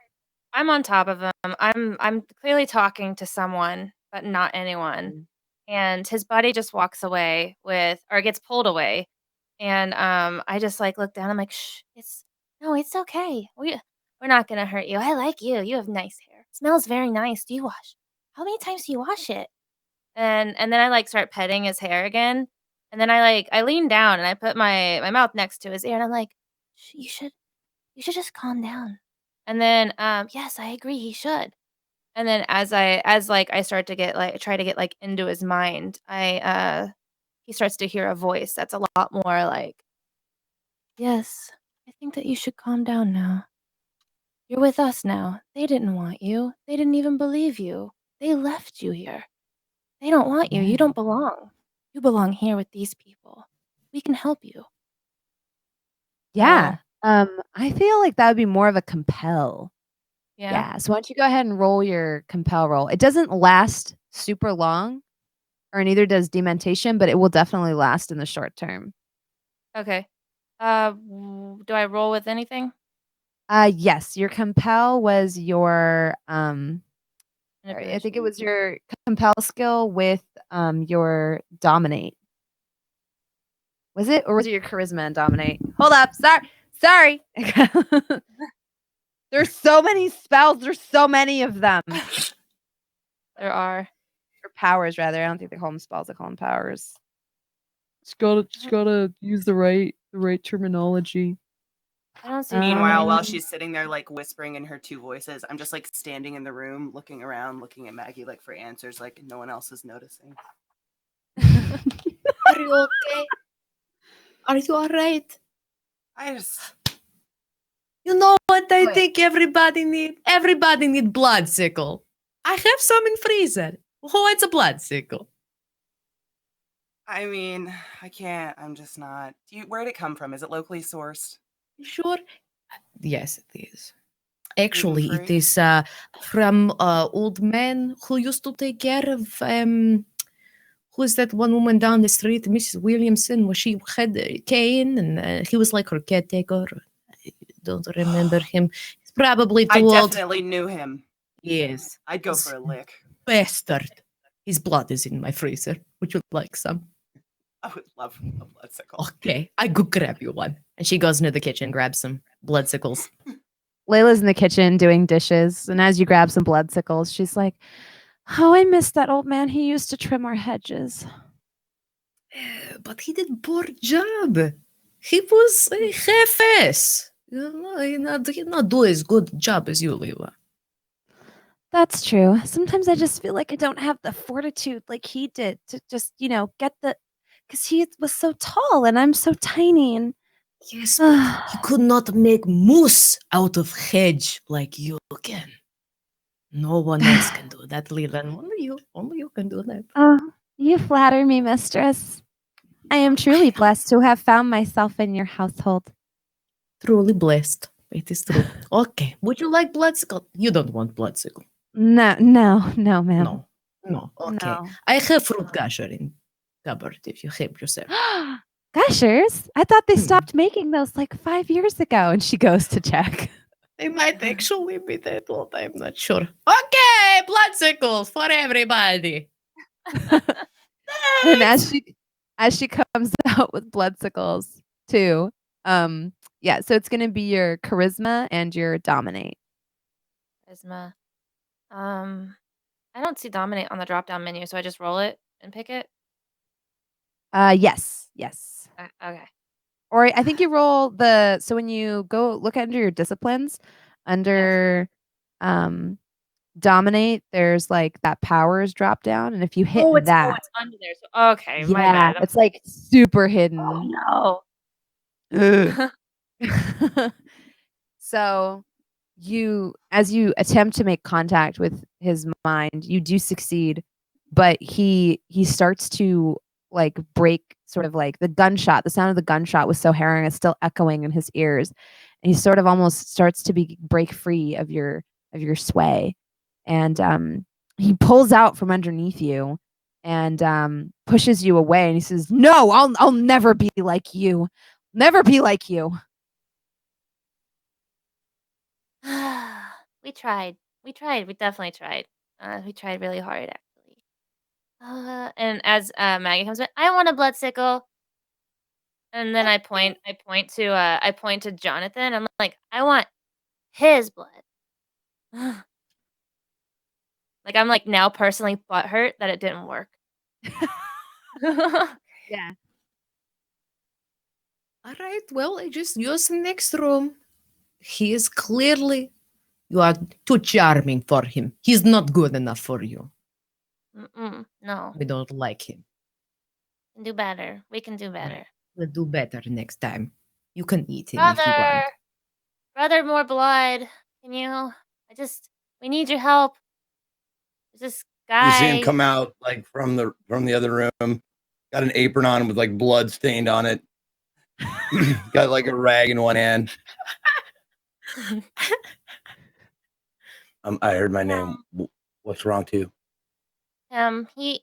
I'm on top of him. I'm clearly talking to someone, but not anyone. And his buddy just walks away or gets pulled away. And I just like look down. I'm like, shh, it's okay. We're not gonna hurt you. I like you. You have nice hair. It smells very nice. Do you wash? How many times do you wash it? And then I like start petting his hair again. And then I lean down and I put my mouth next to his ear and I'm like, you should just calm down. And then yes, I agree, he should. And then as I start to get like try to get like into his mind, he starts to hear a voice that's a lot more like, yes, I think that you should calm down now. You're with us now. They didn't want you. They didn't even believe you. They left you here. They don't want you. You don't belong. You belong here with these people. We can help you. Yeah. I feel like that would be more of a compel. Yeah. So why don't you go ahead and roll your compel roll? It doesn't last super long, or neither does dementation, but it will definitely last in the short term. Okay. Do I roll with anything? Yes, your compel was your I think it was your compel skill with your dominate. Was it, or was it your charisma and dominate? Hold up, sorry. There's so many spells. There's so many of them. There are. Or powers, rather. I don't think they call them spells. They call them powers. Just gotta use the right terminology. I don't see. Meanwhile, while she's sitting there, like whispering in her two voices, I'm just like standing in the room, looking around, looking at Maggie, like for answers, like no one else is noticing. Are you okay? Are you alright? You know what I think everybody need? Everybody need blood sickle. I have some in freezer. Who wants a blood sickle? I mean, I can't. I'm just not. Where'd it come from? Is it locally sourced? Sure. Yes, it is. Actually, it is from old man who used to take care of who is that one woman down the street, Mrs. Williamson, where she had cane and he was like her caretaker. I don't remember him. He's probably too old. I definitely knew him. Yes. I'd go for a lick. Bastard. His blood is in my freezer. Would you like some? I would love a blood sickle. Okay, I go grab you one. And she goes into the kitchen, grabs some blood sickles. Layla's in the kitchen doing dishes, and as you grab some blood sickles, she's like, "Oh, I miss that old man. He used to trim our hedges." But he did a poor job. He was a half-ass. He not do as good job as you, Layla. That's true. Sometimes I just feel like I don't have the fortitude like he did to just, get the... Because he was so tall and I'm so tiny and... Yes, but he could not make moose out of hedge like you can. No one else can do that, Leland. Only you can do that. Oh, you flatter me, mistress. I am truly blessed to have found myself in your household. Truly blessed. It is true. Okay. Would you like bloodsicle? You don't want bloodsicle. No, ma'am. No. Okay. No. I have fruit gusher in cupboard if you help yourself. Gushers? I thought they stopped making those like 5 years ago. And she goes to check. They might actually be that old. I'm not sure. Okay, bloodsickles for everybody. And as she comes out with bloodsickles too, yeah, so it's gonna be your charisma and your dominate. Charisma. I don't see dominate on the drop down menu, so I just roll it and pick it. Yes. Okay. Or I think you roll so when you go look under your disciplines, under dominate, there's like that powers drop down, and if you hit it's that, under there. So okay, my bad. it's like super hidden. Oh no. So as you attempt to make contact with his mind, you do succeed, but he starts to like break, sort of like the sound of the gunshot was so harrowing, it's still echoing in his ears, and he sort of almost starts to break free of your sway, and he pulls out from underneath you and pushes you away, and he says, "No, I'll never be like you. Never be like you." We tried. We definitely tried. We tried really hard, actually. And as Maggie comes in, I want a blood sickle. And then I point to Jonathan. I'm like, I want his blood. Like I'm like now personally butthurt that it didn't work. Yeah. All right. Well, I just use the next room. He is clearly. You are too charming for him. He's not good enough for you. No. We don't like him. We can do better. We can do better. We'll do better next time. You can eat him if you want. Brother, more blood. Can you? We need your help. This guy. You see him come out like from the other room. Got an apron on with like blood stained on it. Got like a rag in one hand. I heard my name. What's wrong too? We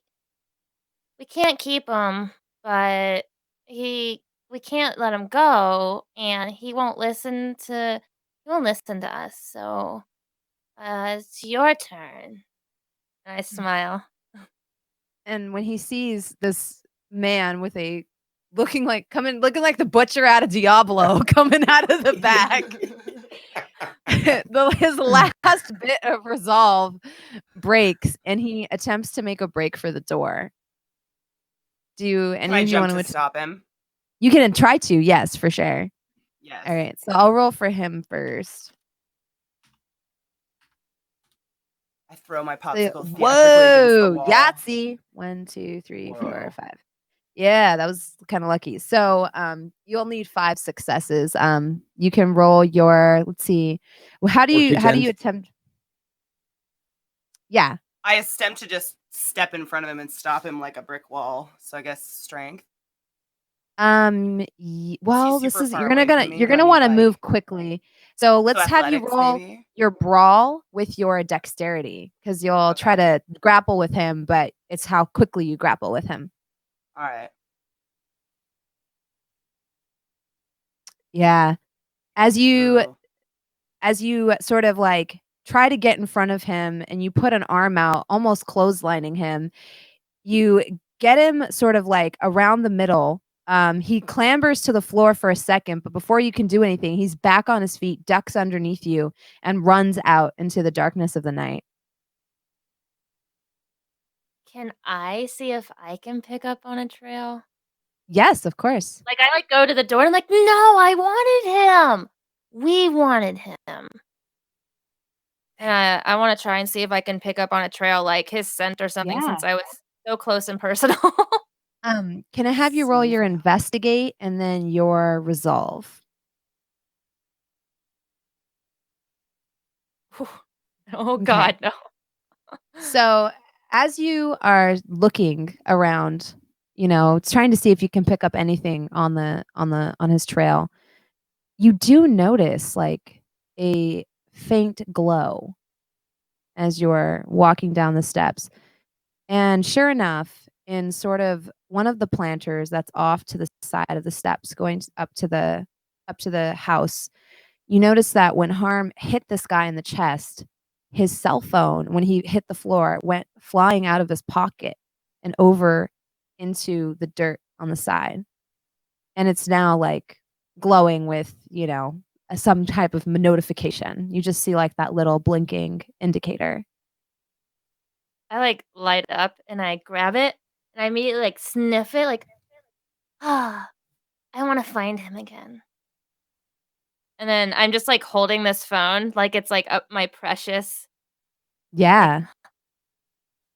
can't keep him, but we can't let him go, and he won't listen to us. So, it's your turn. And I smile. And when he sees this man with looking like the butcher out of Diablo coming out of the back, his last bit of resolve breaks, and he attempts to make a break for the door. Do any of you want to stop him? You can try to, yes, for sure. Yes. All right, so I'll roll for him first. I throw my popsicle. Whoa, Yahtzee! 1, 2, 3, 4, 5. Yeah, that was kind of lucky. So you'll need 5 successes. You can roll your, let's see. Well, how do you attempt? Yeah. I attempt to just step in front of him and stop him like a brick wall. So I guess strength. Well, this is you're gonna want to move quickly. So let's have you roll your brawl with your dexterity, because you'll try to grapple with him, but it's how quickly you grapple with him. All right. Yeah. As you sort of like try to get in front of him and you put an arm out, almost clotheslining him, you get him sort of like around the middle. He clambers to the floor for a second, but before you can do anything, he's back on his feet, ducks underneath you, and runs out into the darkness of the night. Can I see if I can pick up on a trail? Yes, of course. Like I go to the door and I'm like, no, I wanted him. We wanted him. And I want to try and see if I can pick up on a trail, like his scent or something, since I was so close and personal. Can I have you roll your investigate and then your resolve? Oh God, no. So as you are looking around, it's trying to see if you can pick up anything on his trail. You do notice like a faint glow as you're walking down the steps. And sure enough, in sort of one of the planters that's off to the side of the steps going up to the house, you notice that when Harm hit this guy in the chest, his cell phone, when he hit the floor, went flying out of his pocket and over into the dirt on the side. And it's now like glowing with, some type of notification. You just see like that little blinking indicator. I like light up and I grab it and I immediately like sniff it like, I want to find him again. And then I'm just like holding this phone like it's like my precious. Yeah.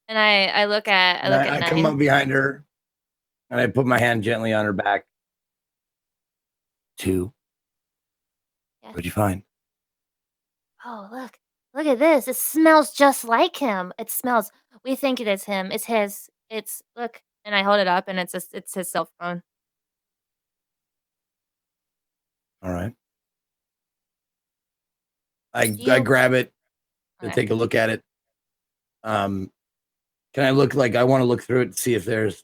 And I look at I come up behind her and I put my hand gently on her back. 2. Yeah. What'd you find? Oh, look at this. It smells just like him. It smells. We think it is him. It's his. Look. And I hold it up and it's his cell phone. All right. I grab it to take a look at it. Can I look like I want to look through it to see if there's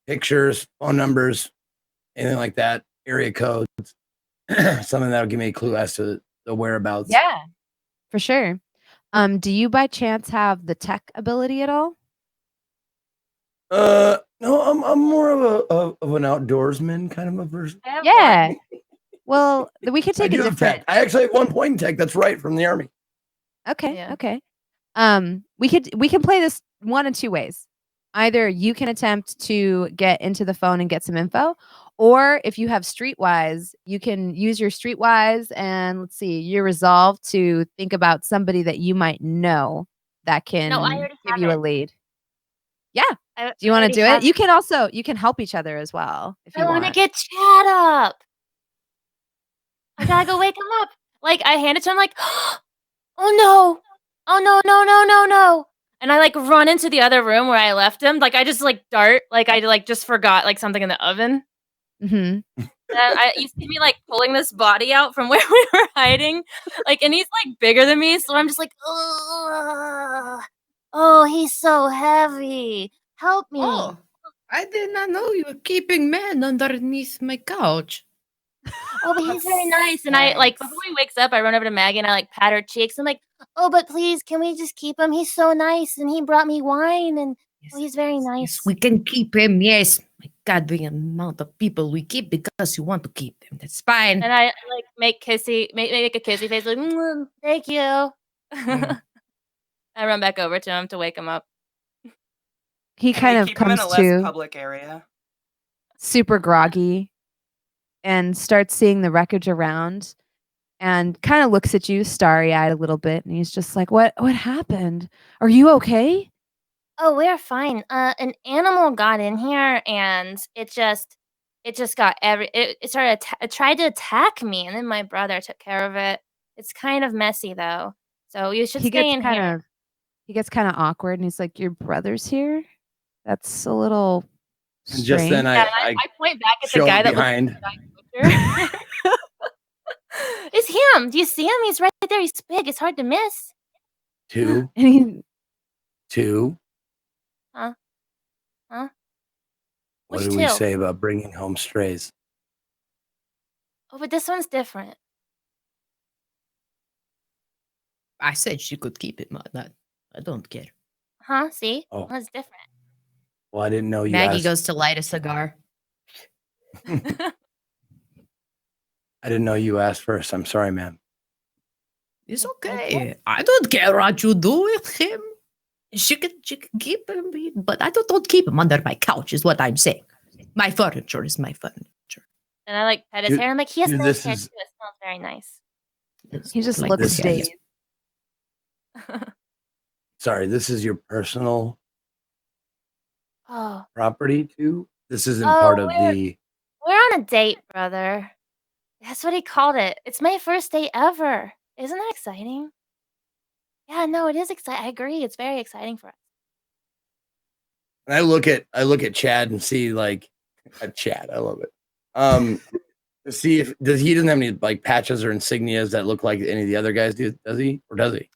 pictures, phone numbers, anything like that, area codes, something that'll give me a clue as to the whereabouts. Yeah, for sure. Do you by chance have the tech ability at all? No, I'm more of an outdoorsman kind of a person. Yeah. Well, we could take I a do have different. tech. I actually have 1 point in tech. That's right, from the army. Okay. Yeah. Okay. We can play this one of 2 ways. Either you can attempt to get into the phone and get some info, or if you have Streetwise, you can use your Streetwise and let's see, you're resolved to think about somebody that you might know that can No, I already give have you a it. lead. Yeah. I Do you want to already do it? have You can help each other as well if you I want to want. get Chad up. I gotta go wake him up. Like I hand it to him like, oh no. Oh no, no, no, no, no. And I like run into the other room where I left him. Like I just like dart. Like I like just forgot like something in the oven. Mhm. And you see me like pulling this body out from where we were hiding. Like and he's like bigger than me. So I'm just like, oh, he's so heavy. Help me. Oh, I did not know you were keeping men underneath my couch. Oh, but he's very nice. And I like before he wakes up, I run over to Maggie and I like pat her cheeks. I'm like, oh, but please, can we just keep him? He's so nice, and he brought me wine, and he's very nice. Yes, we can keep him. Yes, my God, the amount of people we keep because you want to keep them. That's fine. And I like make a kissy face, like, thank you. I run back over to him to wake him up. He Can kind we of keep him in comes a less to public area? super groggy and starts seeing the wreckage around and kind of looks at you starry-eyed a little bit, and he's just like, what happened? Are you okay? Oh, we're fine. An animal got in here and it just got it started it tried to attack me, and then my brother took care of it. It's kind of messy though. So you should stay in here. He gets kind of awkward and he's like, your brother's here? That's a little And just then strange. I point back at the show guy up that behind. It's him. Do you see him? He's right there. He's big. It's hard to miss. 2. And he, 2. Huh? What Which did we 2? say about bringing home strays? Oh, but this one's different. I said she could keep it, I don't care. Huh? See? Oh. That's different. Well, I didn't know you Maggie asked. goes to light a cigar. I didn't know you asked first. I'm sorry, ma'am. It's okay. I don't care what you do with him. She can keep him, but I don't keep him under my couch, is what I'm saying. My furniture is my furniture. And I like pet his hair. I'm like, he has dude, nice this hair is- too. It smells very nice. he just Like looks this dazed. Sorry, this is your personal Oh, property too? This isn't Oh, part of we're- the... we're on a date, brother. That's what he called it. It's my first date ever. Isn't that exciting? Yeah, no, it is exciting. I agree. It's very exciting for us. And I look at Chad and see like Chad. I love it. To see if he doesn't have any like patches or insignias that look like any of the other guys do. Does he? Or does he?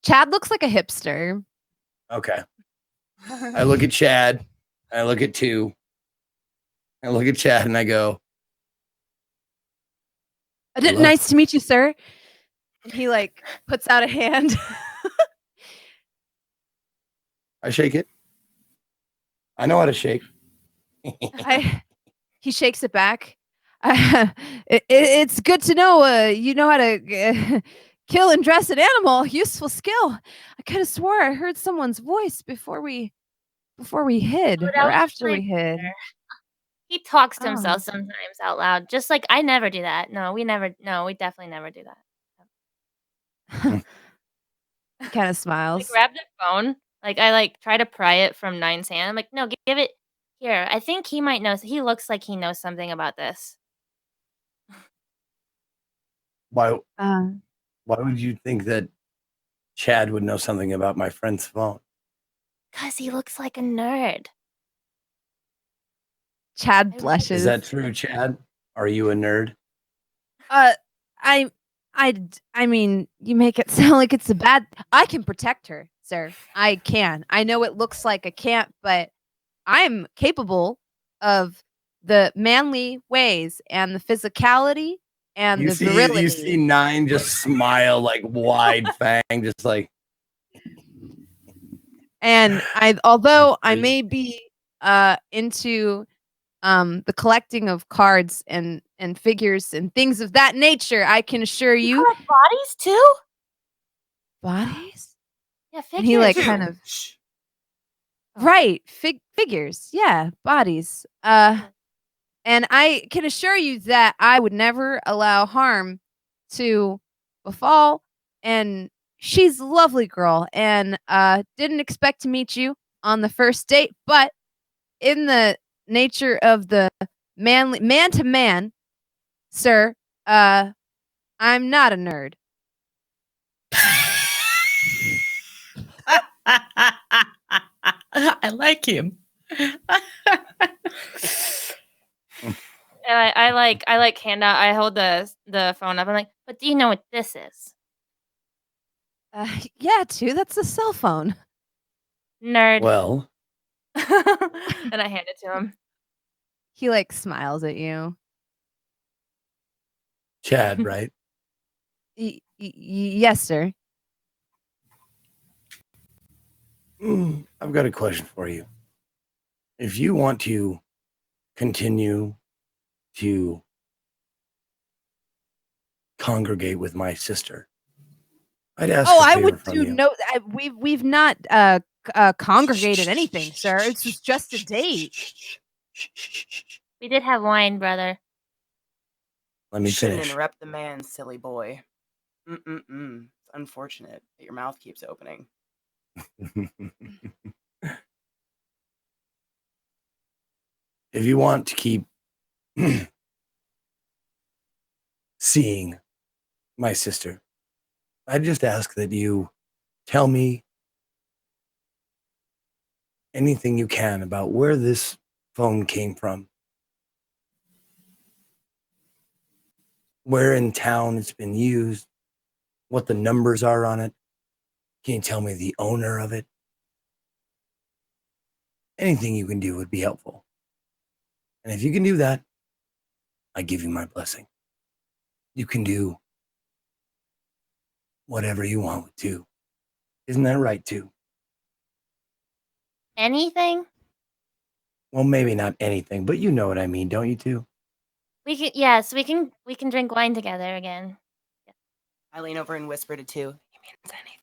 Chad looks like a hipster. Okay. I look at Chad. I look at 2. I look at Chad and I go, nice to meet you, sir. And he like puts out a hand. I shake it. I know how to shake. He shakes it back. It's good to know you know how to kill and dress an animal. Useful skill. I could have swore I heard someone's voice before we hid or after we hid. He talks to himself sometimes out loud. Just like I never do that. No, we definitely never do that. He kind of smiles. I grab the phone. Like I like try to pry it from Nine's hand. I'm like, no, give it here. I think he might know. He looks like he knows something about this. Why would you think that Chad would know something about my friend's phone? Because he looks like a nerd. Chad blushes. Is that true, Chad? Are you a nerd? I mean, you make it sound like it's a bad. I can protect her, sir. I can. I know it looks like I can't, but I'm capable of the manly ways and the physicality and the virility. You see 9 just smile like wide fang, just like. And although I may be into the collecting of cards and figures and things of that nature, I can assure you. You collect bodies too? Bodies? Yeah, figures. And he like kind of right figures, yeah, bodies. And I can assure you that I would never allow harm to befall. And she's a lovely girl, and didn't expect to meet you on the first date, but in the nature of the man to man, sir, I'm not a nerd. I like him. And I like hand out. I hold the phone up. I'm like, but do you know what this is? Yeah, too. That's a cell phone. Nerd. Well. And I hand it to him. He like smiles at you. Chad, right? Yes, sir. I've got a question for you. If you want to continue to congregate with my sister, I'd ask. Oh, I would do no. We've not congregated anything, sir. This was just a date. We did have wine, brother. Let me Shouldn't finish. interrupt the man, silly boy. It's unfortunate that your mouth keeps opening. If you want to keep seeing my sister, I just ask that you tell me anything you can about where this phone came from, where in town it's been used, what the numbers are on it. Can you tell me the owner of it? Anything you can do would be helpful. And if you can do that, I give you my blessing. You can do whatever you want with 2. Isn't that right, 2? Anything? Well, maybe not anything, but you know what I mean, don't you, 2? We can. Yes, we can drink wine together again. I lean over and whisper to 2. He means anything.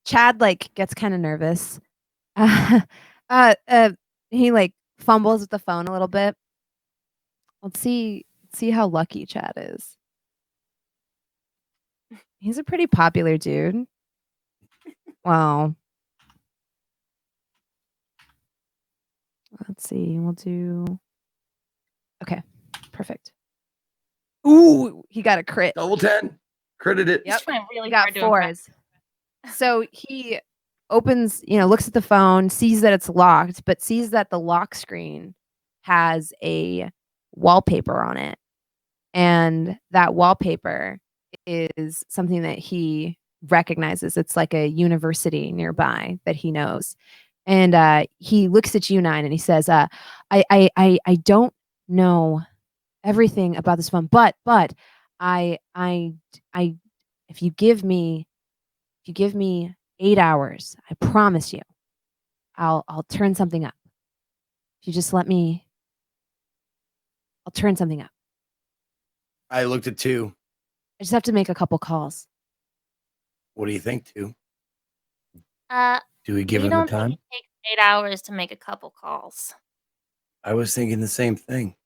Chad like gets kind of nervous. He like fumbles with the phone a little bit. Let's see how lucky Chad is. He's a pretty popular dude. Wow. Let's see. We'll do. Okay, perfect. Ooh, he got a crit. Double 10. Critted it. Yep. Trying really He got hard to impress. 4s. So he opens, looks at the phone, sees that it's locked, but sees that the lock screen has a wallpaper on it. And that wallpaper is something that he recognizes. It's like a university nearby that he knows. And he looks at you, 9, and he says, I don't know everything about this phone, but I if you give me 8 hours, I promise you, I'll turn something up. If you just let me, I'll turn something up. I looked at 2. I just have to make a couple calls. What do you think, 2? Do we give you him don't the time? think it takes 8 hours to make a couple calls? I was thinking the same thing.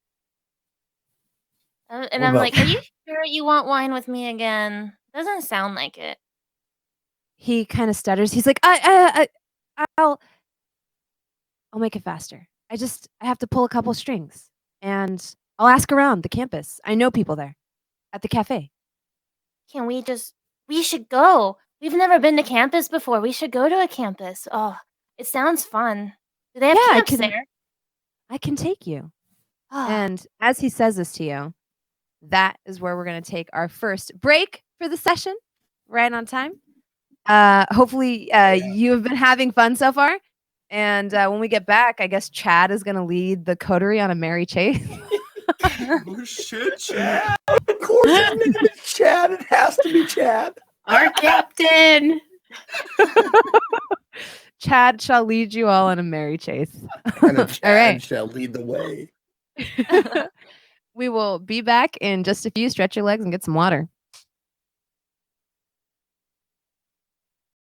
And What I'm about- like, are you sure you want wine with me again? Doesn't sound like it. He kind of stutters. He's like, I'll make it faster. I have to pull a couple strings, and I'll ask around the campus. I know people there at the cafe. Can we should go. We've never been to campus before. We should go to a campus. Oh, it sounds fun. Do they have Yeah, camps there? I can take you. Oh, And as he says this to you, that is where we're going to take our first break for the session, right on time. Hopefully, you have been having fun so far. And when we get back, I guess Chad is going to lead the coterie on a merry chase. Oh, shit, Chad. Of course it's Chad. It has to be Chad. Our captain. Chad shall lead you all on a merry chase. And a Chad All right. shall lead the way. We will be back in just a few. Stretch your legs and get some water.